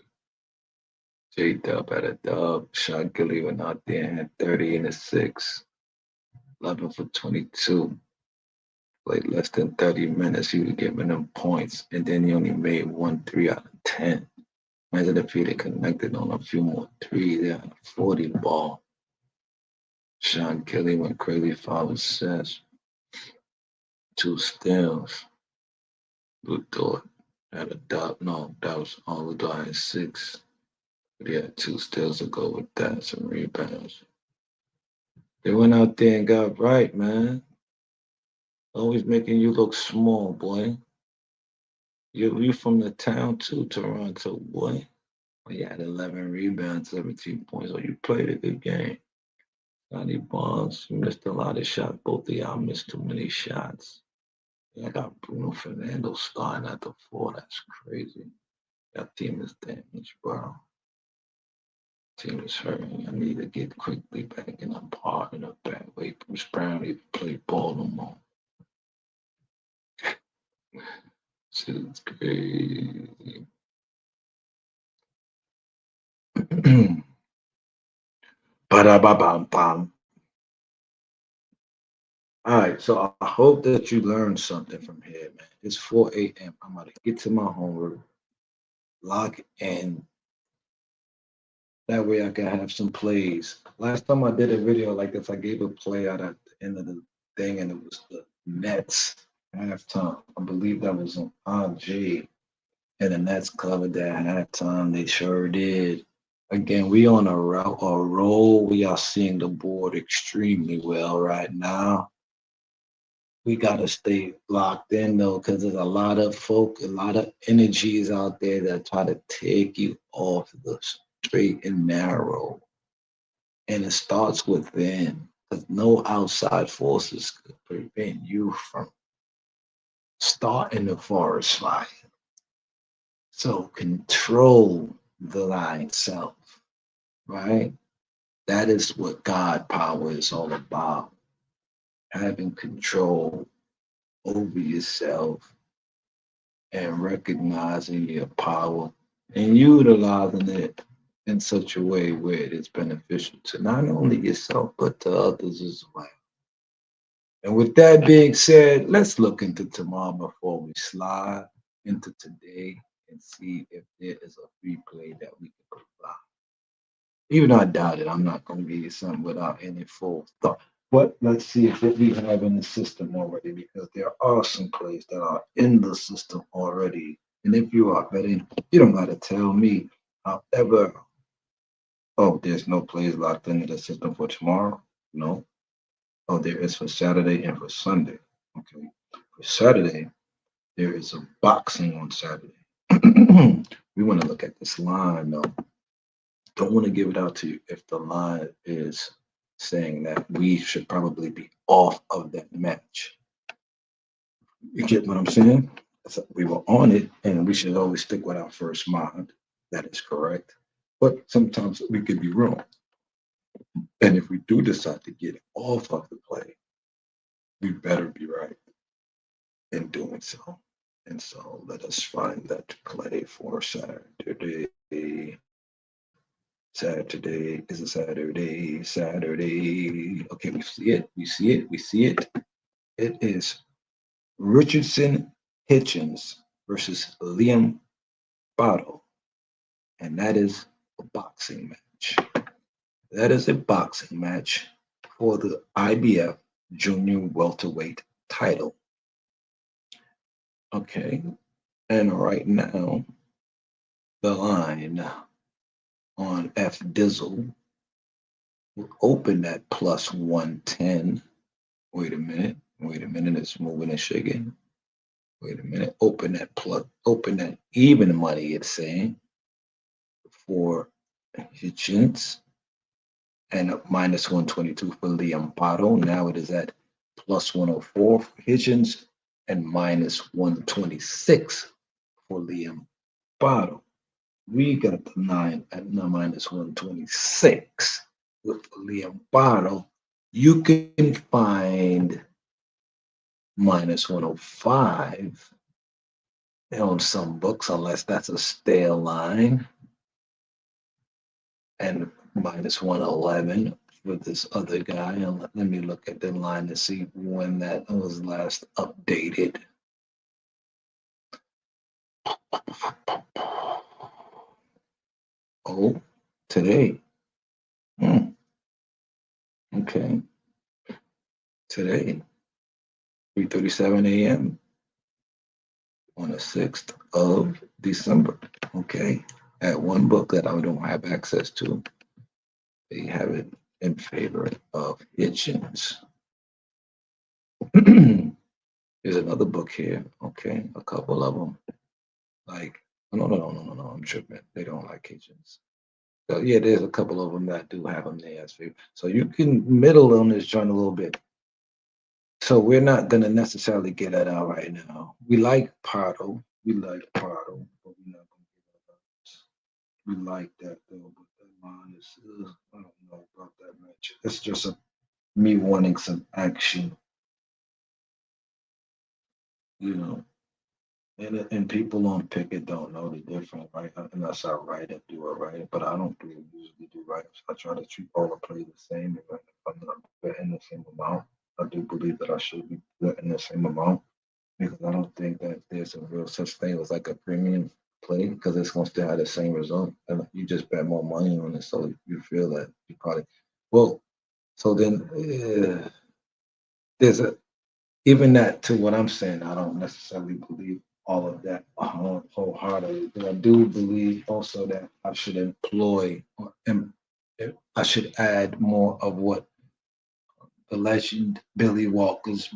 J Dub had a dub. Sean Gilly went out there and had 30 and a 6, 11 for 22. Played less than 30 minutes. He was giving them points. And then he only made 1 3 out of 10. Imagine if he'd have connected on a few more threes. They had a 40 ball. Sean Kelly went crazy, 5 assists, 2 steals. Blue Dot had a dot. No, that was all the dot had 6. But he had 2 steals to go with that, some rebounds. They went out there and got right, man. Always making you look small, boy. You from the town too, Toronto, boy. Well, you had 11 rebounds, 17 points. Oh, you played a good game. Scotty Barnes, you missed a lot of shots. Both of y'all missed too many shots. Yeah, I got Bruno Fernando starting at the 4. That's crazy. That team is damaged, bro. Team is hurting. I need to get quickly back in a part in a bad way. Bruce Brown even play ball no more. Shit's crazy. Ba-da-ba-bam-bam. All right, so I hope that you learned something from here, man. It's 4 a.m. I'm about to get to my homework, log in. That way I can have some plays. Last time I did a video like this, I gave a play out at the end of the thing, and it was the Nets halftime. I believe that was on RG, and the Nets covered that halftime. They sure did. Again, we on a roll. We are seeing the board extremely well right now. We gotta stay locked in though, because there's a lot of folk, a lot of energies out there that try to take you off the straight and narrow. And it starts within, because no outside forces could prevent you from starting the forest fire. So control the line self, right? That is what God power is all about. Having control over yourself and recognizing your power and utilizing it in such a way where it is beneficial to not only yourself but to others as well. And with that being said, let's look into tomorrow before we slide into today and see if there is a replay that we can provide. Even though I doubt it, I'm not going to give you something without any full thought. But let's see if we have in the system already, because there are some plays that are in the system already. And if you are betting, you don't got to tell me. However, oh, there's no plays locked into the system for tomorrow? No. Oh, there is for Saturday and for Sunday. Okay. For Saturday, there is a boxing on Saturday. We want to look at this line though. Don't want to give it out to you if the line is saying that we should probably be off of that match. You get what I'm saying? So we were on it, and we should always stick with our first mind. That is correct. But sometimes we could be wrong. And if we do decide to get off of the play, we better be right in doing so. And so let us find that play for Saturday. Saturday is a Saturday. Saturday. Okay, we see it. We see it. We see it. It is Richardson Hitchens versus Liam Bottle. And that is a boxing match. That is a boxing match for the IBF Junior Welterweight title. Okay. And right now, the line on F Dizzle will open at plus 110. Wait a minute. Wait a minute. It's moving and shaking. Wait a minute. Open that even money, it's saying, for Hitchens and minus 122 for Liam Pato. Now it is at plus 104 for Hitchens and minus 126 for Liam Pato. We got the 9 at minus 126 with Liam Pato. You can find minus 105 on some books, unless that's a stale line, and minus 111 with this other guy. And let me look at the line to see when that was last updated. Oh, today. Hmm, okay. Today, 3:37 a.m. on the 6th of December. Okay. At one book that I don't have access to, they have it in favor of Hitchens. There's another book here. Okay. A couple of them. Like, no, no, no, no, no, no. I'm tripping. They don't like Hitchens. So yeah, there's a couple of them that do have them there as favor. So you can middle on this joint a little bit. So we're not gonna necessarily get that out right now. We like Pardo. We like Pardo, but we're not gonna get that out. We like that though, but that line is I don't know about that much. It's just me wanting some action, you know. And people on Picket don't know the difference, right? Unless I write it, do it right. But I don't do usually do right. I try to treat all the plays the same. If I'm not betting the same amount, I do believe that I should be betting the same amount because I don't think that there's a real such thing as like a premium play because it's going to still have the same result. And you just bet more money on it, so you feel that you probably well. So then there's a even that to what I'm saying. I don't necessarily believe all of that wholeheartedly, but I do believe also that I should employ and I should add more of what the legend Billy Walters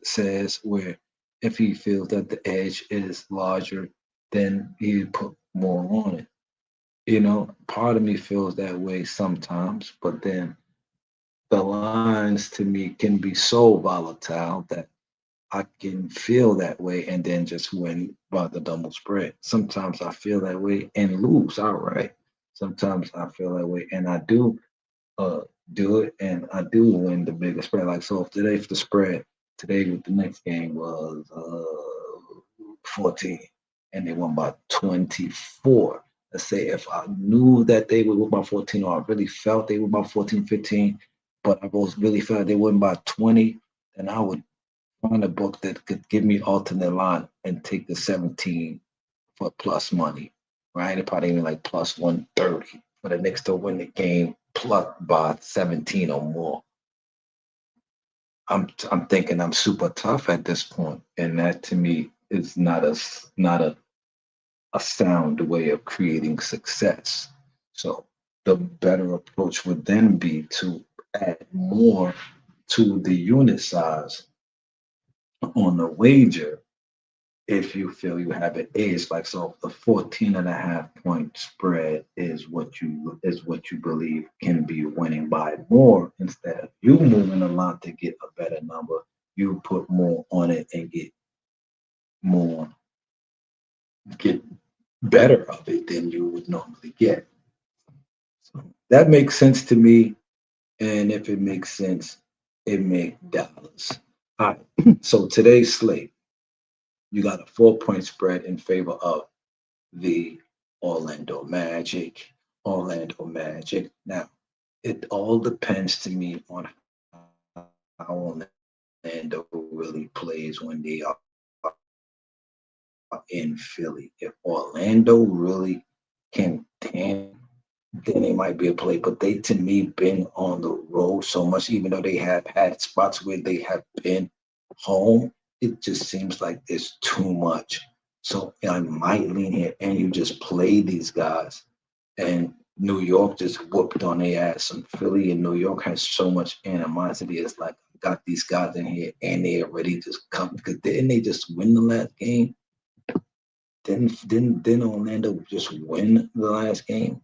says, where if he feels that the edge is larger, then he put more on it. You know, part of me feels that way sometimes, but then the lines to me can be so volatile that I can feel that way and then just win by the double spread. Sometimes I feel that way and lose outright. Sometimes I feel that way and I uh do it and I do win the bigger spread. Like so if today if the spread today with the next game was 14 and they won by 24. Let's say if I knew that they would win by 14 or I really felt they were about 14, 15, but I was really felt they won by 20, then I would find a book that could give me alternate line and take the 17 for plus money, right? It probably even like plus 130 for the Knicks to win the game plus by 17 or more. I'm thinking I'm super tough at this point, and that to me is not a sound way of creating success. So the better approach would then be to add more to the unit size on the wager if you feel you have an edge, like so the 14 and a half point spread is what you believe can be winning by more instead of you moving a lot to get a better number, you put more on it and more get better of it than you would normally get. So that makes sense to me. And if it makes sense, it makes dollars. All right. So today's slate, you got a 4 point spread in favor of the Orlando Magic. Orlando Magic. Now, it all depends to me on how Orlando really plays when they are in Philly. If Orlando really can damn, then they might be a play. But they, to me, been on the road so much, even though they have had spots where they have been home, it just seems like there's too much. So I might lean here and you just play these guys. And New York just whooped on their ass. And Philly and New York has so much animosity. It's like got these guys in here and they already just come because didn't they just win the last game? Didn't Orlando just win the last game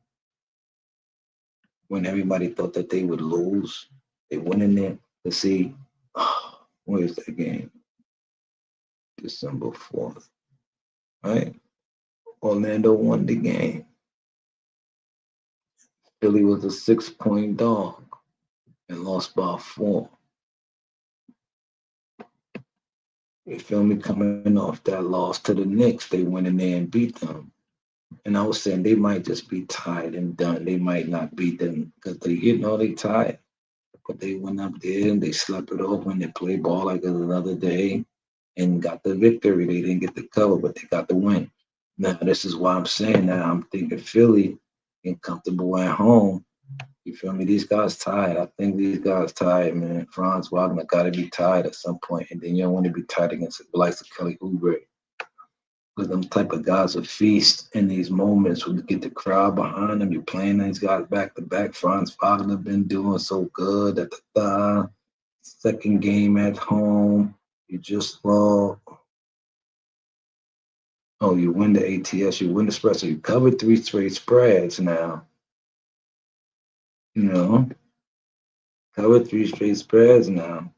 when everybody thought that they would lose? They went in there to see where's that game? December 4th, right? Orlando won the game. Philly was a 6 point dog and lost by 4. You feel me? Coming off that loss to the Knicks, they went in there and beat them. And I was saying they might just be tired and done. They might not beat them because they tired. But they went up there and they slept it off when they played ball like it was another day and got the victory. They didn't get the cover, but they got the win. Now, this is why I'm saying that I'm thinking Philly. getting comfortable at home. You feel me? These guys tired. I think these guys tired, man. Franz Wagner got to be tired at some point, and then you don't want to be tired against the likes of Kelly Oubre. Because them type of guys will feast in these moments when you get the crowd behind them. You're playing these guys back to back. Franz Wagner been doing so good at the second game at home. You just you win the ATS, you win the spread. So you covered three straight spreads now. You know, covered three straight spreads now.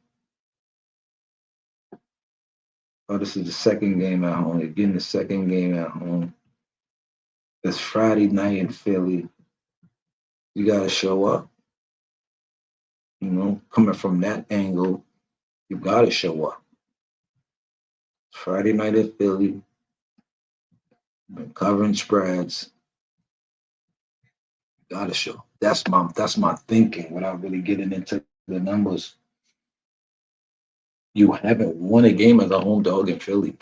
Oh, this is the second game at home. You're getting the second game at home. It's Friday night in Philly. You gotta show up. You know, coming from that angle, you gotta show up. Friday night in Philly, been covering spreads. Gotta show. That's my thinking without really getting into the numbers. You haven't won a game as a home dog in Philly.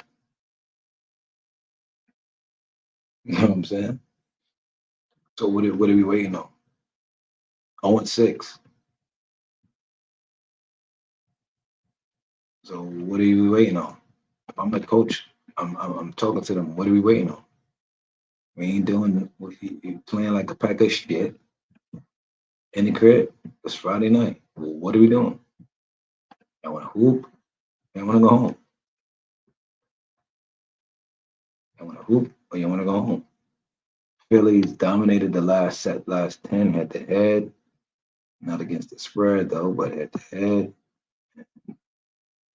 You know what I'm saying? So what are we waiting on? 0-6. So what are you waiting on? If I'm the coach, I'm talking to them. What are we waiting on? We ain't doing. You playing like a pack of shit in the crib. It's Friday night. Well, what are we doing? I want to hoop. I want to go home. I want to hoop, or you want to go home. Phillies dominated the last 10 head to head. Not against the spread though, but head to head.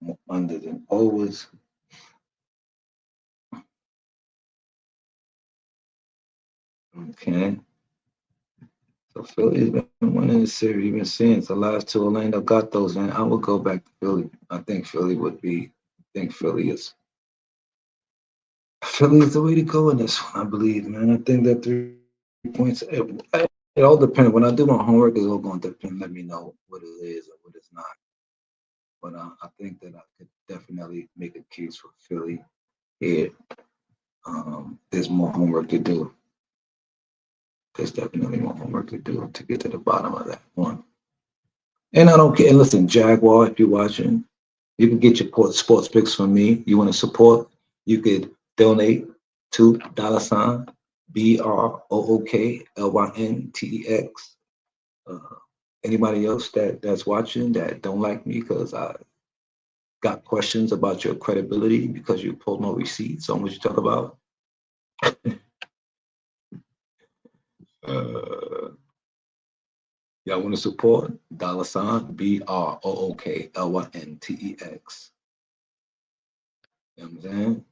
More unders and overs. Okay. So Philly's been winning the series. You've been seeing the last two Orlando got those, man. I would go back to Philly. I think Philly would be. I think Philly is the way to go in this one. I believe, man. I think that 3 points. It all depends. When I do my homework, it's all going to depend. Let me know what it is and what it's not. But I think that I could definitely make a case for Philly here. There's more homework to do. There's definitely more homework to do to get to the bottom of that one. And I don't care. Listen, Jaguar, if you're watching, you can get your sports picks from me. You want to support? You could donate to $ BROOKLYNTEX. Uh, Anybody else that's watching that don't like me because I got questions about your credibility because you pulled no receipts on what you talk about? Uh, Y'all want to support? BROOKLYNTEX. You know what I'm saying?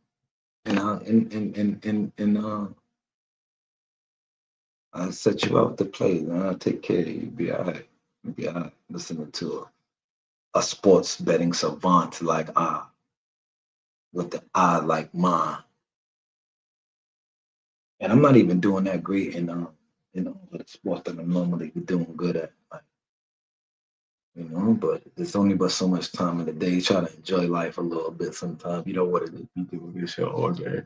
I set you up to play, man. I'll take care of you. Be all right. Be all right. Listening to a sports betting savant like with the eye like mine. And I'm not even doing that great in the sports that I'm normally doing good at. Like, but there's only but so much time in the day. You try to enjoy life a little bit sometimes. You know what it is. You do this shit all day.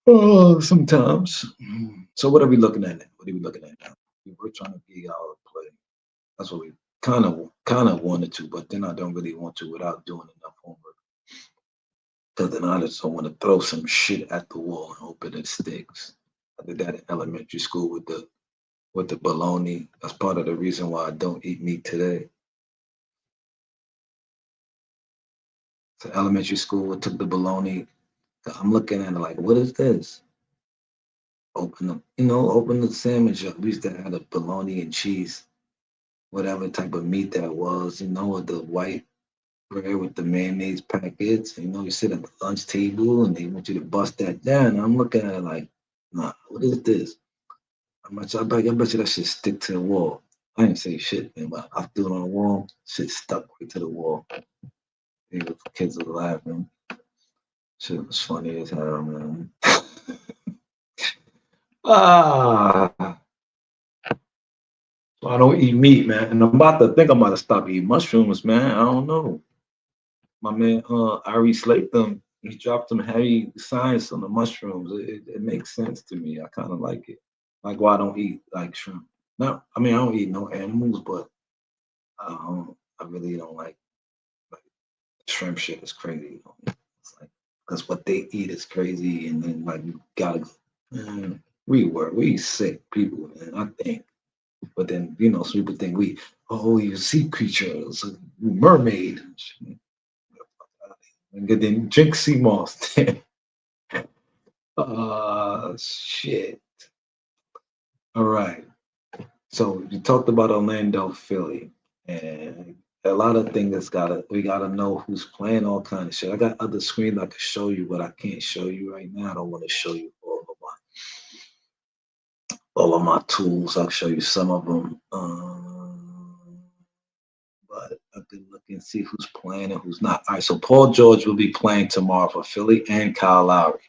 Oh, sometimes. So what are we looking at now? What are we looking at now? We're trying to get y'all to play. That's what we kind of wanted to, but then I don't really want to without doing enough homework. Because then I just don't want to throw some shit at the wall and hope it sticks. I did that in elementary school with the bologna. That's part of the reason why I don't eat meat today. So elementary school, I took the bologna. I'm looking at it like, what is this? Open the sandwich up. We used to have the bologna and cheese, whatever type of meat that was, the white bread with the mayonnaise packets. You sit at the lunch table and they want you to bust that down. And I'm looking at it like, nah, what is this? I bet you that shit stick to the wall. I didn't say shit, man, but I threw it on the wall. Shit stuck right to the wall. The kids were laughing. Shit was funny as hell, man. ah, so I don't eat meat, man. And I'm about to stop eating mushrooms, man. I don't know. My man Ari Slatham, he dropped some heavy science on the mushrooms. It makes sense to me. I kind of like it. Like why I don't eat like shrimp. No, I mean I don't eat no animals, but I really don't like shrimp shit is crazy. It's like because what they eat is crazy, and then like you gotta. Man, we sick people, man. I think, but then some people think we you sea creatures, mermaid, and then drink sea moss. Shit. All right. So you talked about Orlando, Philly, and a lot of things that's gotta we gotta know who's playing all kind of shit. I got other screens I could show you, but I can't show you right now. I don't want to show you all of my tools. I'll show you some of them. But I can look and see who's playing and who's not. All right, so Paul George will be playing tomorrow for Philly and Kyle Lowry.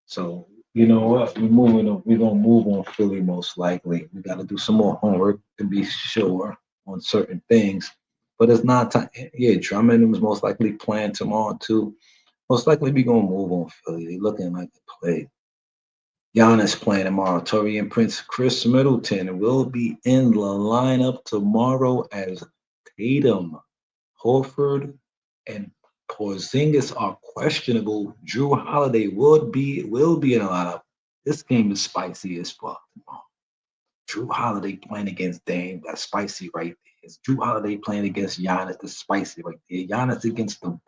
So you know what? We're gonna move on Philly most likely. We got to do some more homework to be sure on certain things. But it's not time. Yeah, Drummond was most likely playing tomorrow too. Most likely we gonna move on Philly. They looking like they play. Giannis playing tomorrow. Torian Prince, Chris Middleton will be in the lineup tomorrow as Tatum, Horford, and Porzingis are questionable. Drew Holiday will be in the lineup. This game is spicy as fuck. Drew Holiday playing against Dame, that's spicy right there. It's Drew Holiday playing against Giannis, that's spicy right there. Giannis against the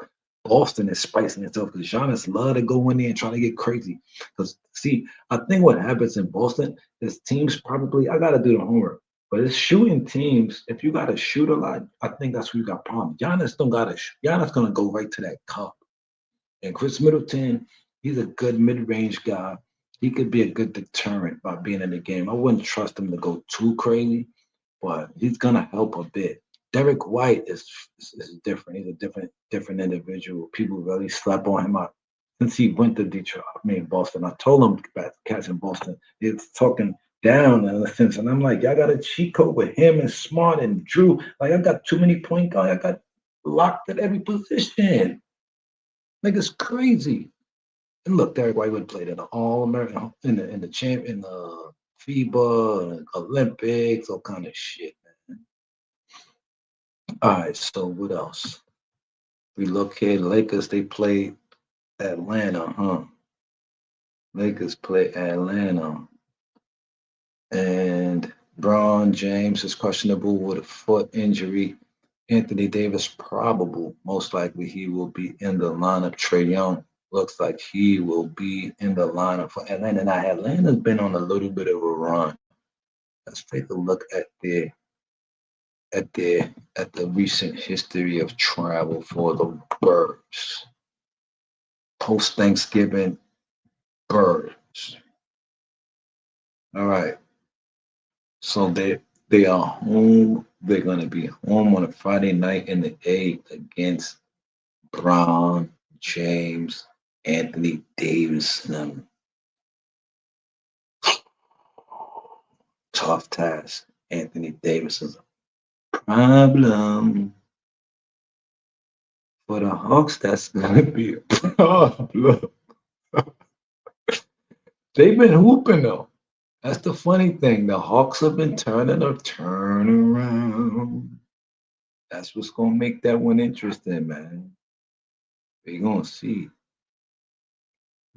Boston is spicing itself because Giannis love to go in there and try to get crazy. Because see, I think what happens in Boston is teams probably I gotta do the homework. But it's shooting teams. If you gotta shoot a lot, I think that's where you got problems. Giannis don't gotta. Giannis gonna go right to that cup. And Chris Middleton, he's a good mid-range guy. He could be a good deterrent by being in the game. I wouldn't trust him to go too crazy, but he's gonna help a bit. Derek White is different. He's a different individual. People really slept on him since he went to Detroit. I mean Boston. I told him about cats in Boston. It's talking down in a sense, and I'm like, y'all got a cheat code with him and Smart and Drew. Like I got too many point guards. I got locked at every position. Like it's crazy. And look, Derek White would played in the All American in the champ in the FIBA, Olympics, all kind of shit, man. All right, so what else? We look here, Lakers. They play Atlanta, huh? Lakers play Atlanta, and Braun James is questionable with a foot injury. Anthony Davis probable, most likely he will be in the lineup. Trey Young looks like he will be in the lineup for Atlanta. Now Atlanta's been on a little bit of a run. Let's take a look at the recent history of travel for the Birds. Post Thanksgiving Birds. All right. So they are home. They're gonna be home on a Friday night in the A against Brown, James, Anthony Davis. Tough task. Anthony Davis is a problem for the Hawks. That's gonna be a problem. They've been hooping though. That's the funny thing. The Hawks have been turning a turn around. That's what's gonna make that one interesting, man. We're gonna see.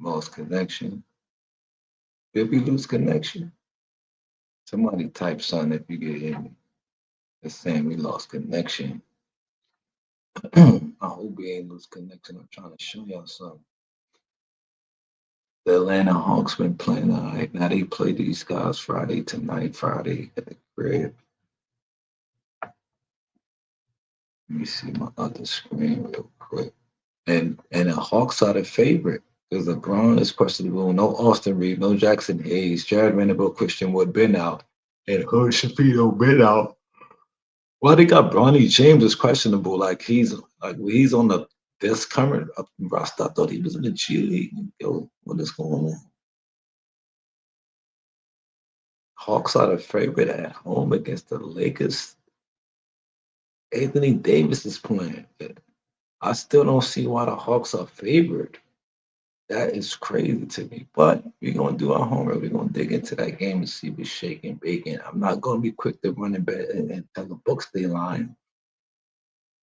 Lost connection. Did we lose connection? Somebody type something if you get hear me. It's saying we lost connection. I hope we ain't lose connection. I'm trying to show y'all something. The Atlanta Hawks been playing all right. Now they play these guys Friday tonight, Friday at the crib. Let me see my other screen real quick. And the Hawks are the favorite because LeBron is questionable. No Austin Reed, no Jackson Hayes, Jared Vanderbilt, Christian Wood been out, and Hood Shapiro been out. Well, they got Bronny James is questionable. He's on the this current roster. I thought he was in the G League. Yo, what is going on? Hawks are the favorite at home against the Lakers. Anthony Davis is playing. I still don't see why the Hawks are favored. That is crazy to me. But we're gonna do our homework. We're gonna dig into that game and see what's shaking, bacon. I'm not gonna be quick to run in bed and tell the books they lying.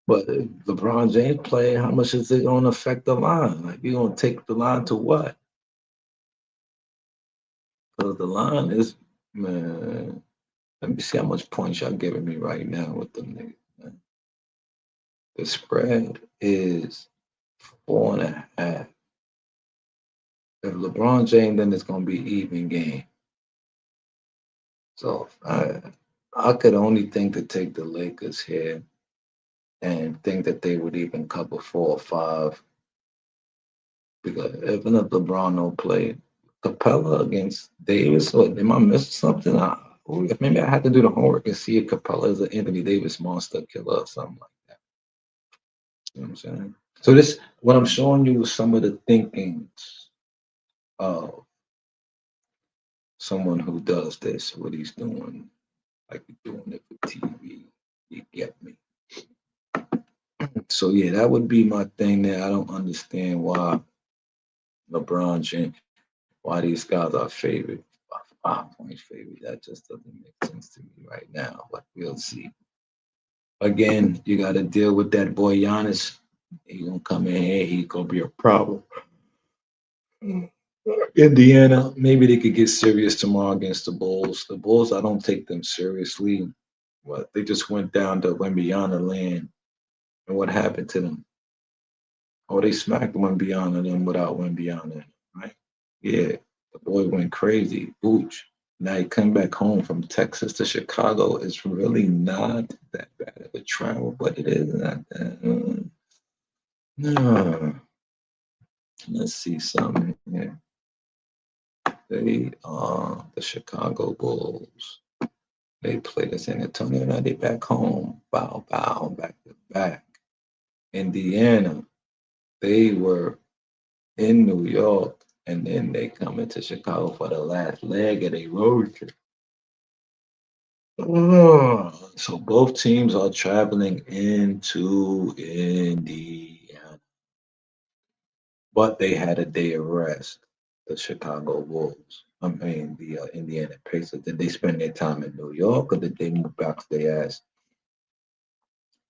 But if LeBron James playing, how much is it gonna affect the line? Like you gonna take the line to what? Because the line is man. Let me see how much points y'all giving me right now with the niggas. Man. The spread is 4.5. If LeBron James, then it's gonna be even game. So I could only think to take the Lakers here and think that they would even cover 4 or 5 because even if LeBron don't play, Capella against Davis, what am I missing something? Maybe I had to do the homework and see if Capella is an Anthony Davis monster killer or something like that. You know what I'm saying? So this, what I'm showing you is some of the thinkings of someone who does this, what he's doing, like you're doing it for TV. You get me? So yeah, that would be my thing there. I don't understand why LeBron James, why these guys are favored, 5 points favored. That just doesn't make sense to me right now. But we'll see. Again, you got to deal with that boy Giannis. He gonna come in here. He gonna be a problem. Indiana, maybe they could get serious tomorrow against the Bulls. The Bulls, I don't take them seriously. But they just went down to Wembyana land, and what happened to them? Oh, they smacked Wembyana them without Wembyana, right? Yeah, the boy went crazy. Booch. Now he come back home from Texas to Chicago. It's really not that bad of a travel, but it is not that. No. Let's see something here. They are the Chicago Bulls. They played the San Antonio. Now they back home. Bow, bow, back to back. Indiana. They were in New York, and then they come into Chicago for the last leg of their road trip. So both teams are traveling into Indiana, but they had a day of rest. The Chicago Wolves, I mean the Indiana Pacers. Did they spend their time in New York, or did they move back to their ass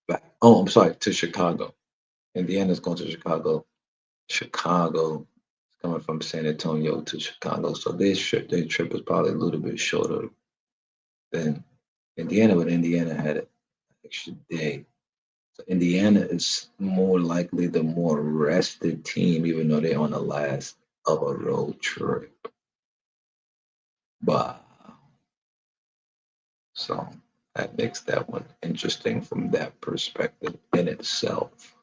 back? Oh, I'm sorry, to Chicago. Indiana's going to Chicago. Chicago is coming from San Antonio to Chicago, so their trip is probably a little bit shorter than Indiana, but Indiana had an extra day. So Indiana is more likely the more rested team, even though they're on the last of a road trip. But so that makes that one interesting from that perspective in itself.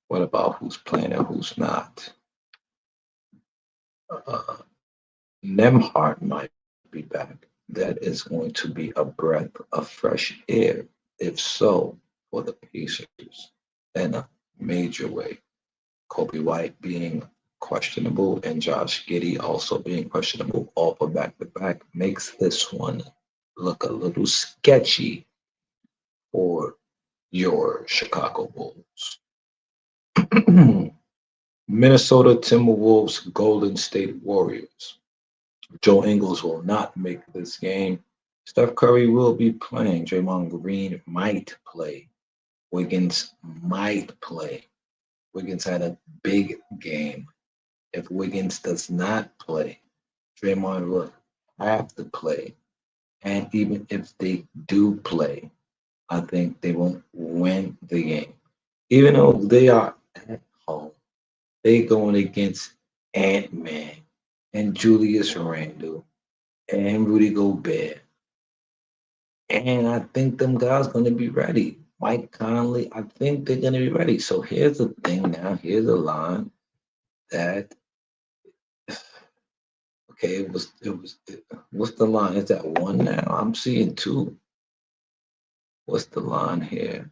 What about who's playing and who's not? Uh, Nemhart might be back. That is going to be a breath of fresh air, if so, for the Pacers in a major way. Kobe White being questionable and Josh Giddey also being questionable all for back to back makes this one look a little sketchy for your Chicago Bulls. Minnesota Timberwolves, Golden State Warriors. Joe Ingles will not make this game. Steph Curry will be playing. Draymond Green might play. Wiggins might play. Wiggins had a big game. If Wiggins does not play, Draymond will have to play. And even if they do play, I think they won't win the game. Even though they are at home, they going against Ant-Man and Julius Randle and Rudy Gobert. And I think them guys gonna be ready. Mike Conley, I think they're gonna be ready. So here's the thing now. Here's a line that okay, what's the line? Is that one now? I'm seeing two. What's the line here?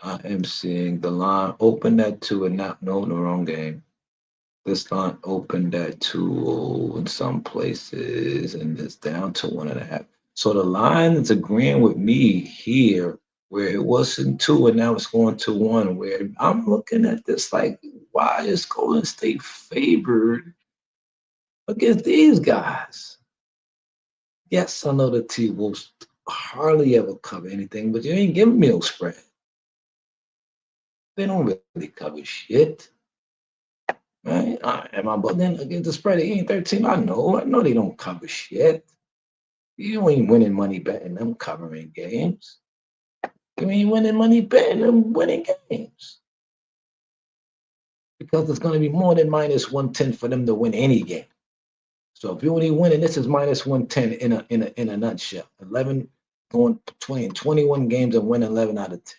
I am seeing the line opened at two and not no the wrong game. This line opened at 2 in some places and it's down to 1.5. So the line is agreeing with me here where it wasn't two and now it's going to one. Where I'm looking at this like, why is Golden State favored against these guys? Yes, I know the T Wolves hardly ever cover anything, but you ain't giving me no spread. They don't really cover shit. Right? Am I bugging against the spread? It ain't 13. I know they don't cover shit. You ain't winning money betting them covering games. You ain't winning money betting them winning games. Because it's going to be more than minus 110 for them to win any game. So if you only win, and this is minus 110 in a nutshell. 11 going 20 and 21 games and win 11 out of 10.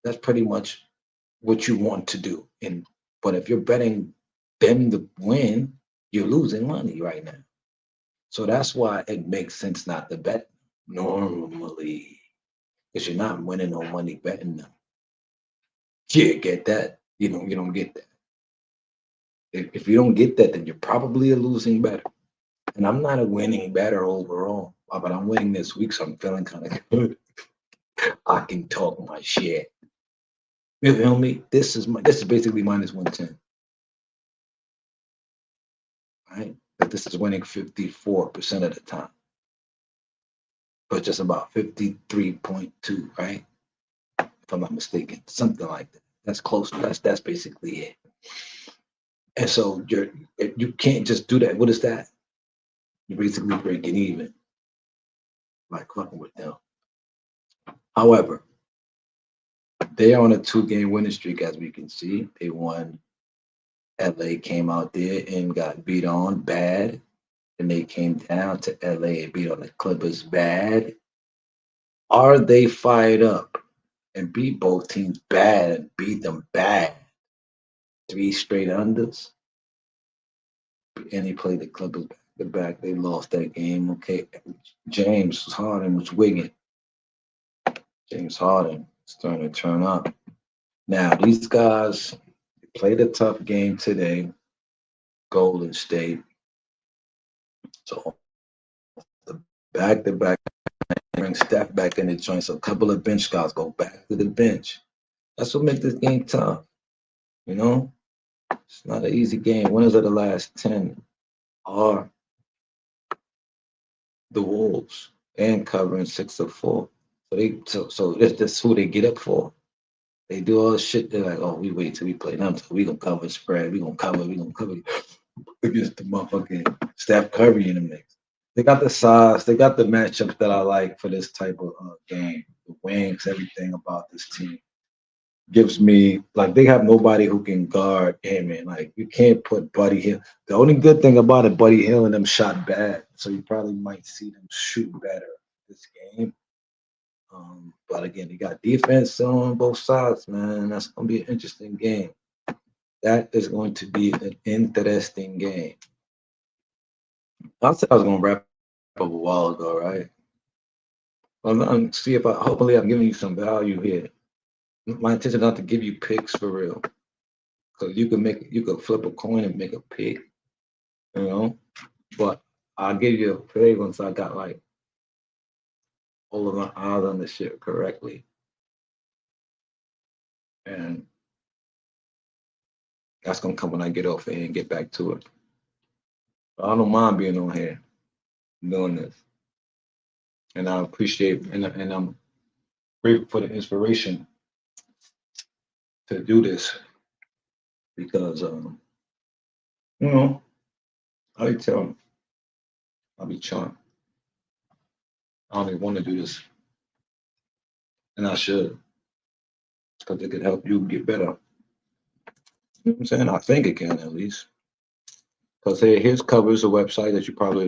That's pretty much what you want to do. But if you're betting them to win, you're losing money right now. So that's why it makes sense not to bet normally. Because you're not winning no money betting them. Yeah, get that. You don't get that. If you don't get that, then you're probably a losing better. And I'm not a winning better overall, but I'm winning this week, so I'm feeling kind of good. I can talk my shit. You feel me? This is basically minus 110. Right? But this is winning 54% of the time. But just about 53.2, right? If I'm not mistaken. Something like that. That's close. That's basically it. And so you can't just do that. What is that? You're basically breaking even. Like fucking with them. However, they are on a 2-game winning streak, as we can see. They won. LA came out there and got beat on bad. And they came down to LA and beat on the Clippers bad. Are they fired up and beat both teams bad and beat them bad? 3 straight unders. And they played the Clippers back to back. They lost that game. Okay. James Harden was wigging. James Harden is starting to turn up. Now, these guys played a tough game today. Golden State. So the back to back bring Steph back in the joint. So a couple of bench guys go back to the bench. That's what makes this game tough. You know, it's not an easy game. Winners of the last 10 are the Wolves and covering 6 of 4. So that's who they get up for. They do all the shit. They're like, oh, we wait till we play them. So we gonna cover spread. We gonna cover against the motherfucking Steph Curry in the mix. They got the size. They got the matchups that I like for this type of game. The wings, everything about this team gives me like they have nobody who can guard him, and like you can't put Buddy Hill. The only good thing about it, Buddy Hill and them shot bad, so you probably might see them shoot better this game. But again, you got defense on both sides, man. That's gonna be an interesting game. That is going to be an interesting game. I said I was gonna wrap up a while ago, right? Well, see if hopefully I'm giving you some value here. My intention is not to give you picks for real, because you could flip a coin and make a pick, you know. But I'll give you a play once I got like all of my eyes on the shit correctly, and that's gonna come when I get off here and get back to it. But I don't mind being on here doing this, and I appreciate and I'm grateful for the inspiration to do this because you know I tell 'em, I'll be chilling. I don't even want to do this, and I should because it could help you get better. You know what I'm saying? I think it can at least. Because here's covers a website that you probably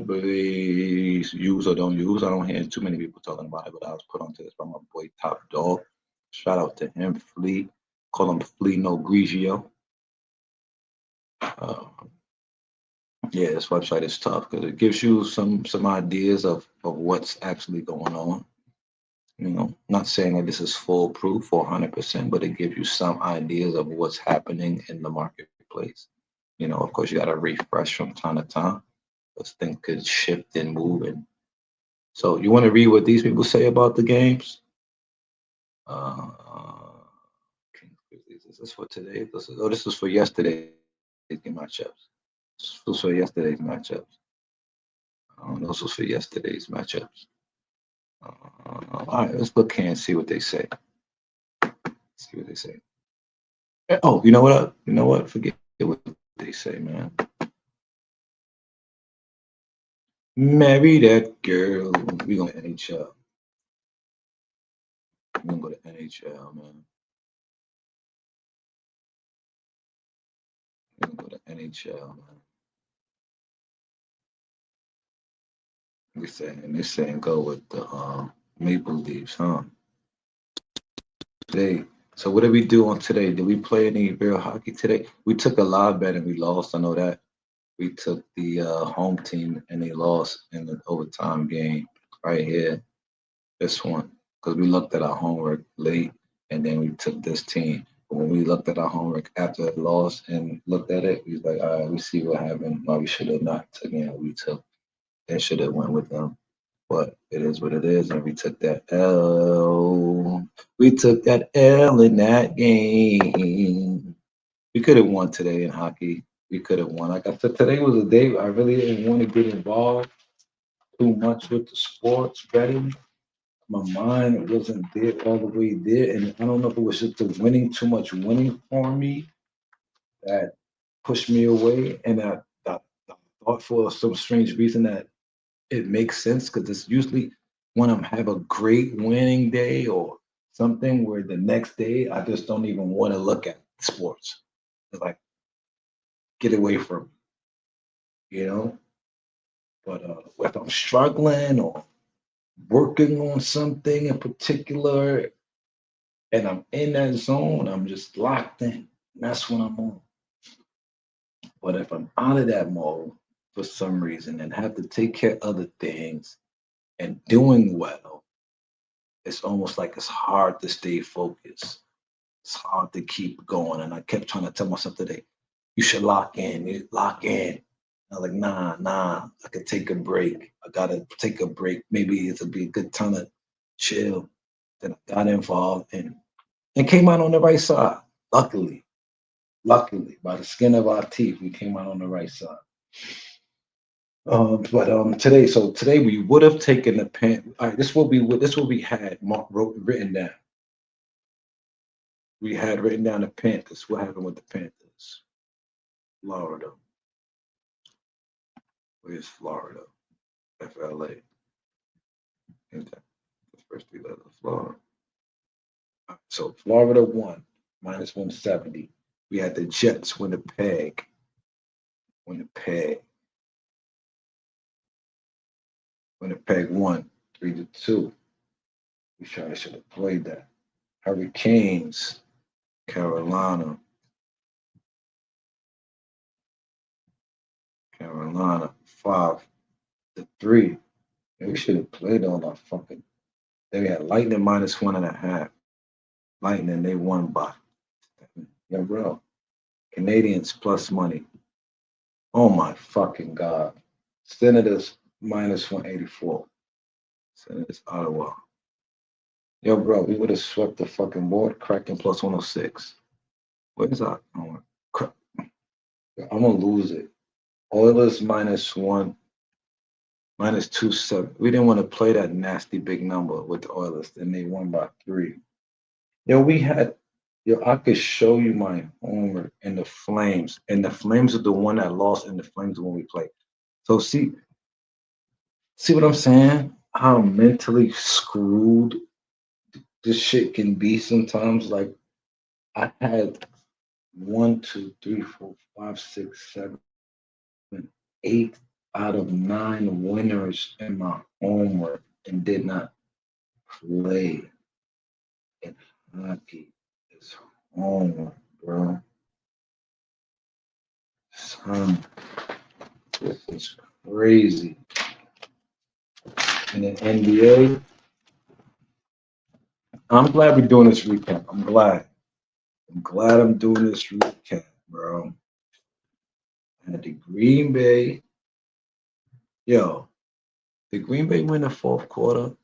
use or don't use. I don't hear too many people talking about it, but I was put onto this by my boy Top Dog. Shout out to him, Flea. Call him Flea No Grigio. Uh, yeah, this website is tough because it gives you some ideas of what's actually going on. You know, not saying that this is foolproof or 100%, but it gives you some ideas of what's happening in the marketplace. You know, of course, you got to refresh from time to time because things could shift and move. And so, you want to read what these people say about the games? Uh, this for today? This is for yesterday's matchups. This was for yesterday's matchups. This was for yesterday's matchups. All right, let's look here and see what they say. See what they say. Oh, you know what? You know what? Forget what they say, man. Marry that girl. We gonna NHL. We gonna go to NHL, man. We gonna go to NHL, man. They saying go with the Maple Leafs, huh? Today. So what did we do on today? Did we play any real hockey today? We took a live bet and we lost. I know that. We took the home team and they lost in the overtime game right here. This one because we looked at our homework late and then we took this team. But when we looked at our homework after the loss and looked at it, we was like, all right, we see what happened. Why we should have not taken it. We took and should have went with them. But it is what it is, and we took that L. We took that L in that game. We could have won today in hockey. We could have won. Like I said, today was a day I really didn't want to get involved too much with the sports betting. My mind wasn't there all the way there, and I don't know if it was just the winning, too much winning for me that pushed me away, and I thought for some strange reason that it makes sense because it's usually when I'm have a great winning day or something where the next day I just don't even want to look at sports. It's like get away from me, you know. But if I'm struggling or working on something in particular and I'm in that zone, I'm just locked in. That's when I'm on. But if I'm out of that mode for some reason and have to take care of other things and doing well, it's almost like it's hard to stay focused. It's hard to keep going. And I kept trying to tell myself today, you should lock in, you lock in. I was like, nah, I could take a break. I gotta take a break. Maybe it'll be a good time to chill. Then I got involved and came out on the right side. Luckily, luckily, by the skin of our teeth, we came out on the right side. But today we would have taken the pen. All right, this what we had written down. We had written down the Panthers. What happened with the Panthers? Florida. Where's Florida? FLA. Ain't that the first three letters of Florida? So Florida won minus 170. We had the Jets win the peg. Win the peg. Win the peg won 3-2. We should have played that. Hurricanes, Carolina. Carolina 5-3. We should have played all our fucking. They had Lightning minus 1.5. Lightning, they won by. Yeah, bro. Canadians plus money. Oh my fucking God. Senators minus 184. Senators, Ottawa. Yo, bro, we would have swept the fucking board. Kraken plus 106. What is that? I'm going to lose it. Oilers minus one, minus 2-7. We didn't want to play that nasty big number with the Oilers, and they won by 3. Yo, I could show you my homework in the Flames, and the Flames are the one that lost, and the Flames when we played. So see what I'm saying? How mentally screwed this shit can be sometimes. Like I had 8 out of 9 winners in my homework and did not play. And hockey is homework, bro. Son, this is crazy. In the NBA, I'm glad we're doing this recap. I'm glad. I'm glad I'm doing this recap, bro. I had the Green Bay. Yo, the Green Bay win the fourth quarter.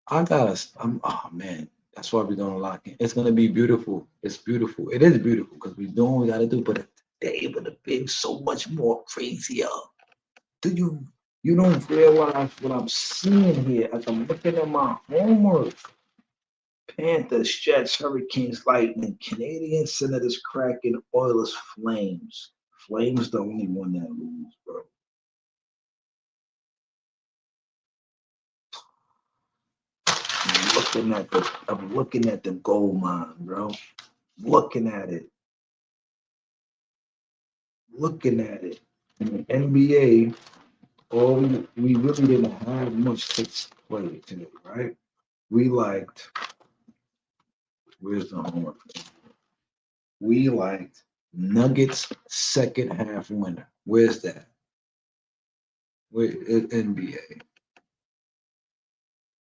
Oh man, That's why we're gonna lock in. It's gonna be beautiful. It's beautiful. It is beautiful because we're doing what we gotta do. But today would have been so much more crazier. Do you don't realize what I'm seeing here as I'm looking at my homework? Panthers, Jets, Hurricanes, Lightning, Canadian Senators, Kraken, Oilers, Flames. Flames the only one that lose, bro. I'm looking at the gold mine, bro. Looking at it. Looking at it. In the NBA, we really didn't have much to play today, right? We liked, where's the homework? We liked Nuggets second half winner. Where's that? Where NBA?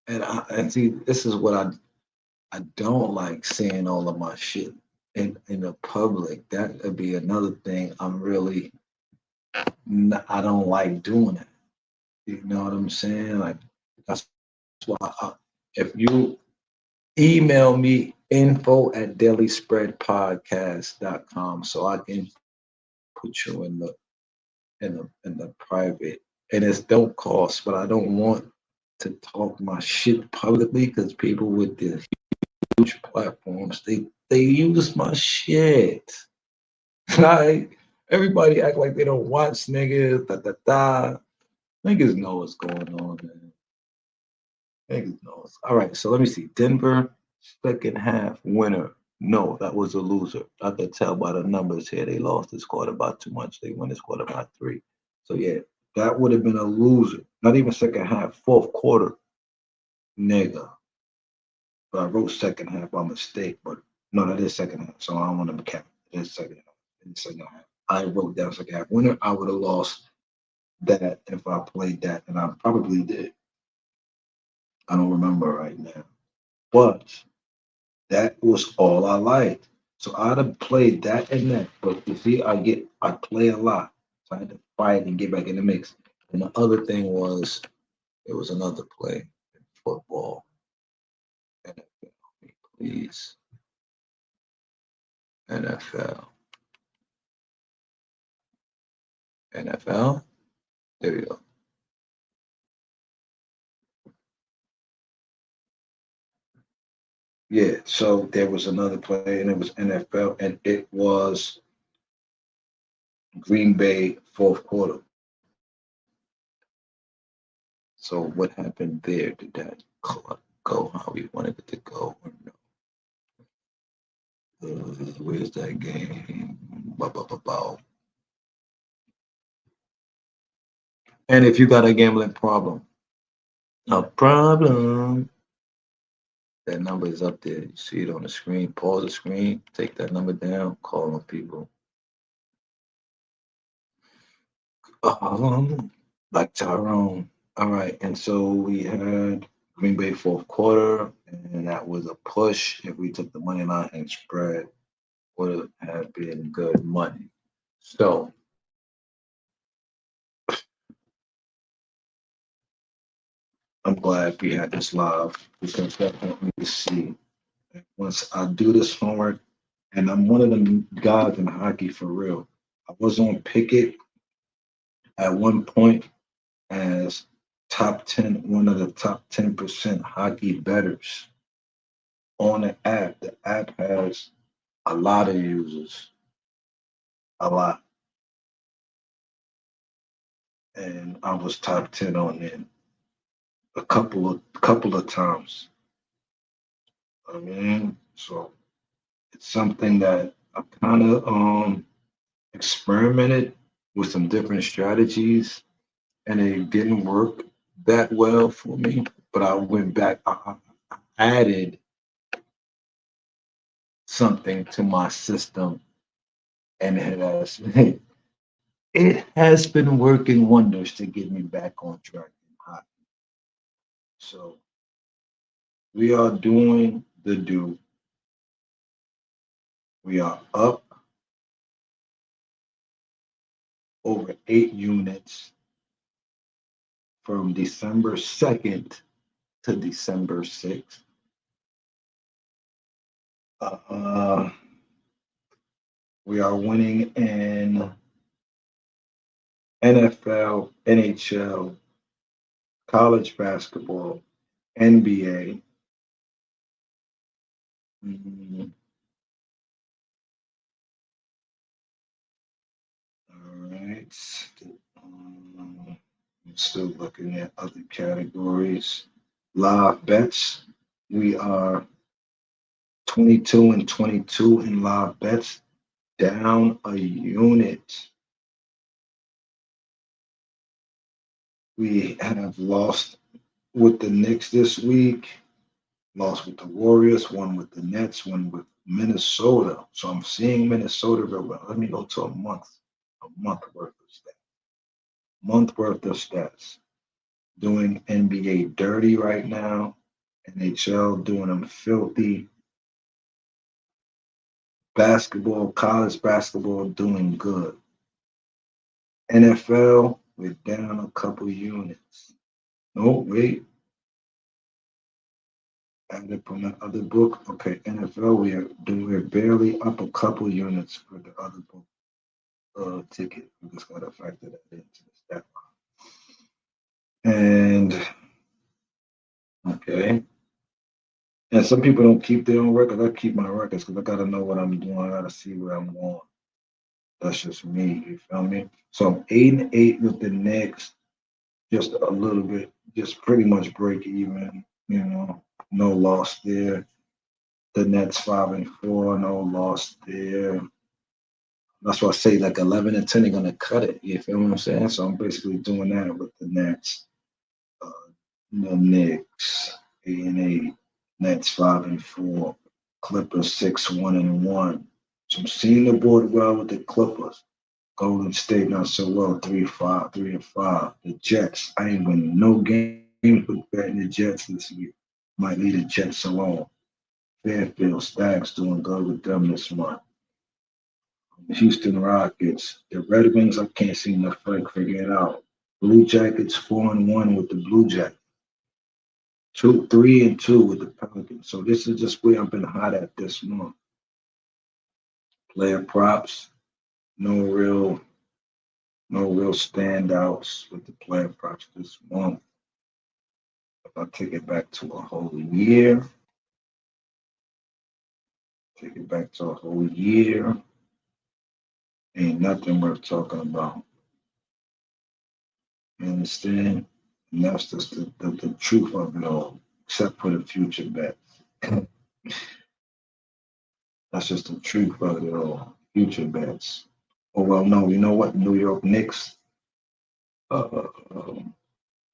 And see, this is what I don't like saying all of my shit in the public. That would be another thing. I don't like doing that. You know what I'm saying? Like that's why if you email me info@dailyspreadpodcast.com so I can put you in the private. And it's don't cost, but I don't want to talk my shit publicly because people with the huge platforms they use my shit. Like everybody act like they don't watch niggas. Da da da. Niggas know what's going on, man. Niggas know. All right, so let me see. Denver second half winner. No, that was a loser. I could tell by the numbers here. They lost this quarter by too much. They won this quarter by 3. So yeah, that would have been a loser. Not even second half, fourth quarter, nigga. But I wrote second half by mistake, but no, that is second half. So I don't want to count. It is second half. It's second half. I wrote down second half winner. I would have lost that if I played that, and I probably did. I don't remember right now. But that was all I liked. So I'd have played that and that. But you see, I play a lot. So I had to fight and get back in the mix. And the other thing was there was another play in football. NFL, please. NFL. NFL. There we go. Yeah, so there was another play and it was NFL and it was Green Bay fourth quarter. So what happened there? Did that clock go how we wanted it to go or no? Where's that game? Bow, bow, bow, bow. And if you got a gambling problem, that number is up there. You see it on the screen. Pause the screen, take that number down, call on people. Like Tyrone. All right, and so we had Green Bay fourth quarter, and that was a push. If we took the money line and spread, would have been good money. So I'm glad we had this live because that helped me to see. Once I do this homework, and I'm one of the guys in hockey for real. I was on Pickett at one point as top 10, one of the top 10% hockey bettors on the app. The app has a lot of users, a lot. And I was top 10 on it a couple of times. I mean, so it's something that I kind of experimented with some different strategies and it didn't work that well for me. But I went back, I added something to my system, and it has been working wonders to get me back on track in hockey. So we are doing the do. We are up over 8 units from December 2nd to December 6th. Uh, we are winning in NFL, NHL, college basketball, NBA. Mm, all right. I'm still looking at other categories. Live bets. We are 22 and 22 in live bets, down a unit. We have lost with the Knicks this week, lost with the Warriors, one with the Nets, one with Minnesota. So I'm seeing Minnesota real well. Let me go to a month worth of stats. Month worth of stats. Doing NBA dirty right now. NHL doing them filthy. Basketball, college basketball doing good. NFL, we're down a couple units. No, wait. Added from the other book. Okay, NFL, we're barely up a couple units for the other book ticket. We just gotta factor that into the stat line. And okay. And some people don't keep their own records. I keep my records because I gotta know what I'm doing. I gotta see where I'm going. That's just me. You feel me? So I'm 8-8 with the Knicks, just a little bit, just pretty much break even. You know, no loss there. The Nets 5-4, no loss there. That's why I say like 11 and 10 are gonna cut it. You feel what I'm saying? So I'm basically doing that with the Nets. Uh, the Knicks 8-8, Nets 5-4, Clippers 6-1-1. So I'm seeing the board well with the Clippers. Golden State not so well, 3-5, 3-5. The Jets, I ain't winning no games with betting the Jets this week. Might leave the Jets alone. Fairfield Stacks doing good with them this month. Houston Rockets, the Red Wings, I can't seem to figure it out. Blue Jackets 4-1 with the Blue Jackets. 3-2 with the Pelicans. So this is just where I've been hot at this month. Player props, no real, no real standouts with the player props this month. If I take it back to a whole year, ain't nothing worth talking about. You understand? And that's just the truth of it all, except for the future bets. That's just the truth of it all. Future bets. Oh, well, no, you know what? New York Knicks. Um,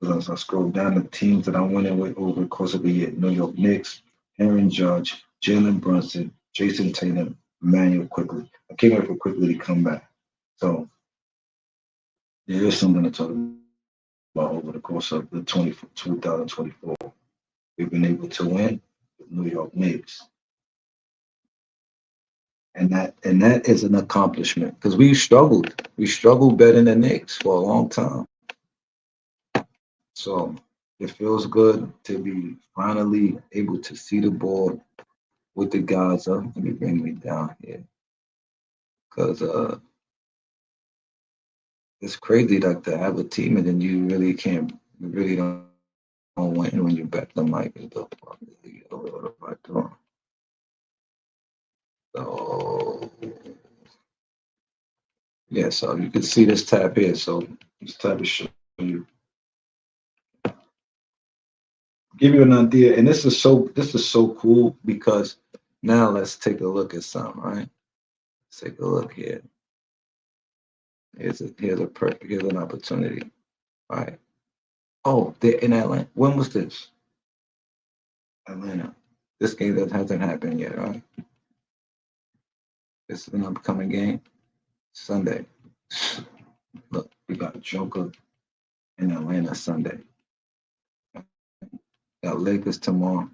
as I scroll down the teams that I went in with over the course of the year, New York Knicks, Aaron Judge, Jalen Brunson, Jason Tatum, Emmanuel Quickly. I can't wait for Quickly to come back. So there is something to talk about over the course of the 2024. We've been able to win with New York Knicks. And that is an accomplishment because we struggled. We struggled betting the Knicks for a long time. So it feels good to be finally able to see the board with the guys up. Let me bring me down here because it's crazy like to have a team and then you really can't, you really don't win when you bet them like the fuck what am I doing? So yeah, so you can see this tab here. So this tab is showing you, give you an idea, and this is so cool because now let's take a look at something, right? Let's take a look here. Here's an opportunity. All right. Oh, they're in Atlanta. When was this? Atlanta. This game that hasn't happened yet, right? This is an upcoming game. Sunday. Look, we got Joker in Atlanta Sunday. Got Lakers tomorrow.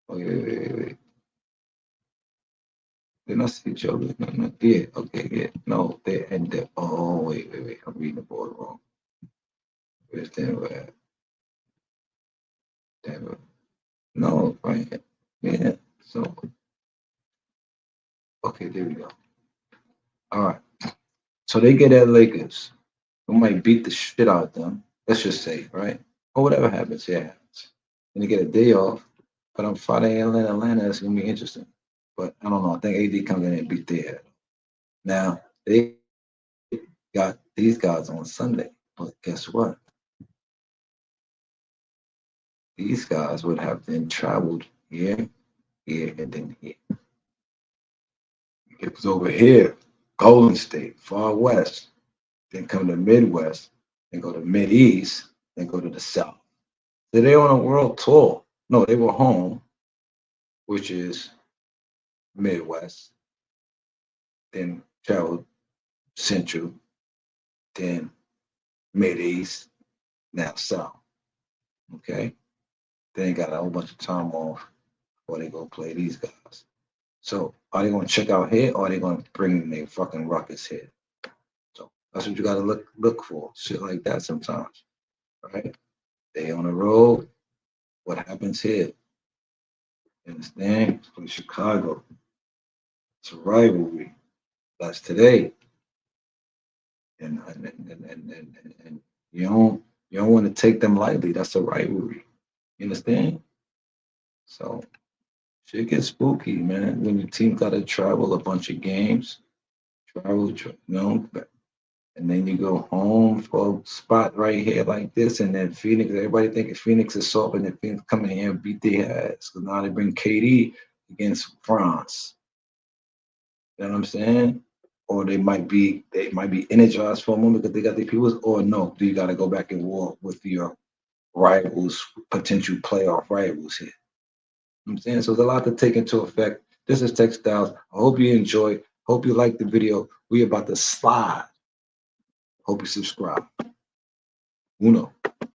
Oh, wait. Didn't I see Joker? No. Yeah, okay, yeah. No, they and they oh wait. I'm reading the board wrong. Where's Denver at? Denver. No, right. Yeah. So Okay, there we go. All right. So they get at Lakers. We might beat the shit out of them. Let's just say, right? Or whatever happens, yeah, happens. And they get a day off. But on Friday in Atlanta, it's gonna be interesting. But I don't know. I think AD comes in and beat their head. Now they got these guys on Sunday. But guess what? These guys would have then traveled here, here, and then here. It was over here, Golden State, far west, then come to Midwest, then go to Mid East, then go to the South. So they on a world tour. No, they were home, which is Midwest, then traveled Central, then Mid East, now South. Okay, they ain't got a whole bunch of time off before they go play these guys. So are they gonna check out here or are they gonna bring their fucking ruckus here? So that's what you gotta look for. Shit like that sometimes. Right? They on the road. What happens here? You understand? It's from Chicago. It's a rivalry. That's today. And you don't want to take them lightly. That's a rivalry. You understand? So shit gets spooky, man. When your team got to travel a bunch of games, and then you go home for a spot right here like this, and then Phoenix. Everybody thinking Phoenix is soft, and then Phoenix come in here and beat their ass. Because now they bring KD against France. You know what I'm saying? Or they might be energized for a moment because they got their peoples, or no, do you got to go back and war with your rivals, potential playoff rivals here? You know what I'm saying? So there's a lot to take into effect. This is Textiles. I hope you enjoy. Hope you like the video. We about to slide. Hope you subscribe. Uno.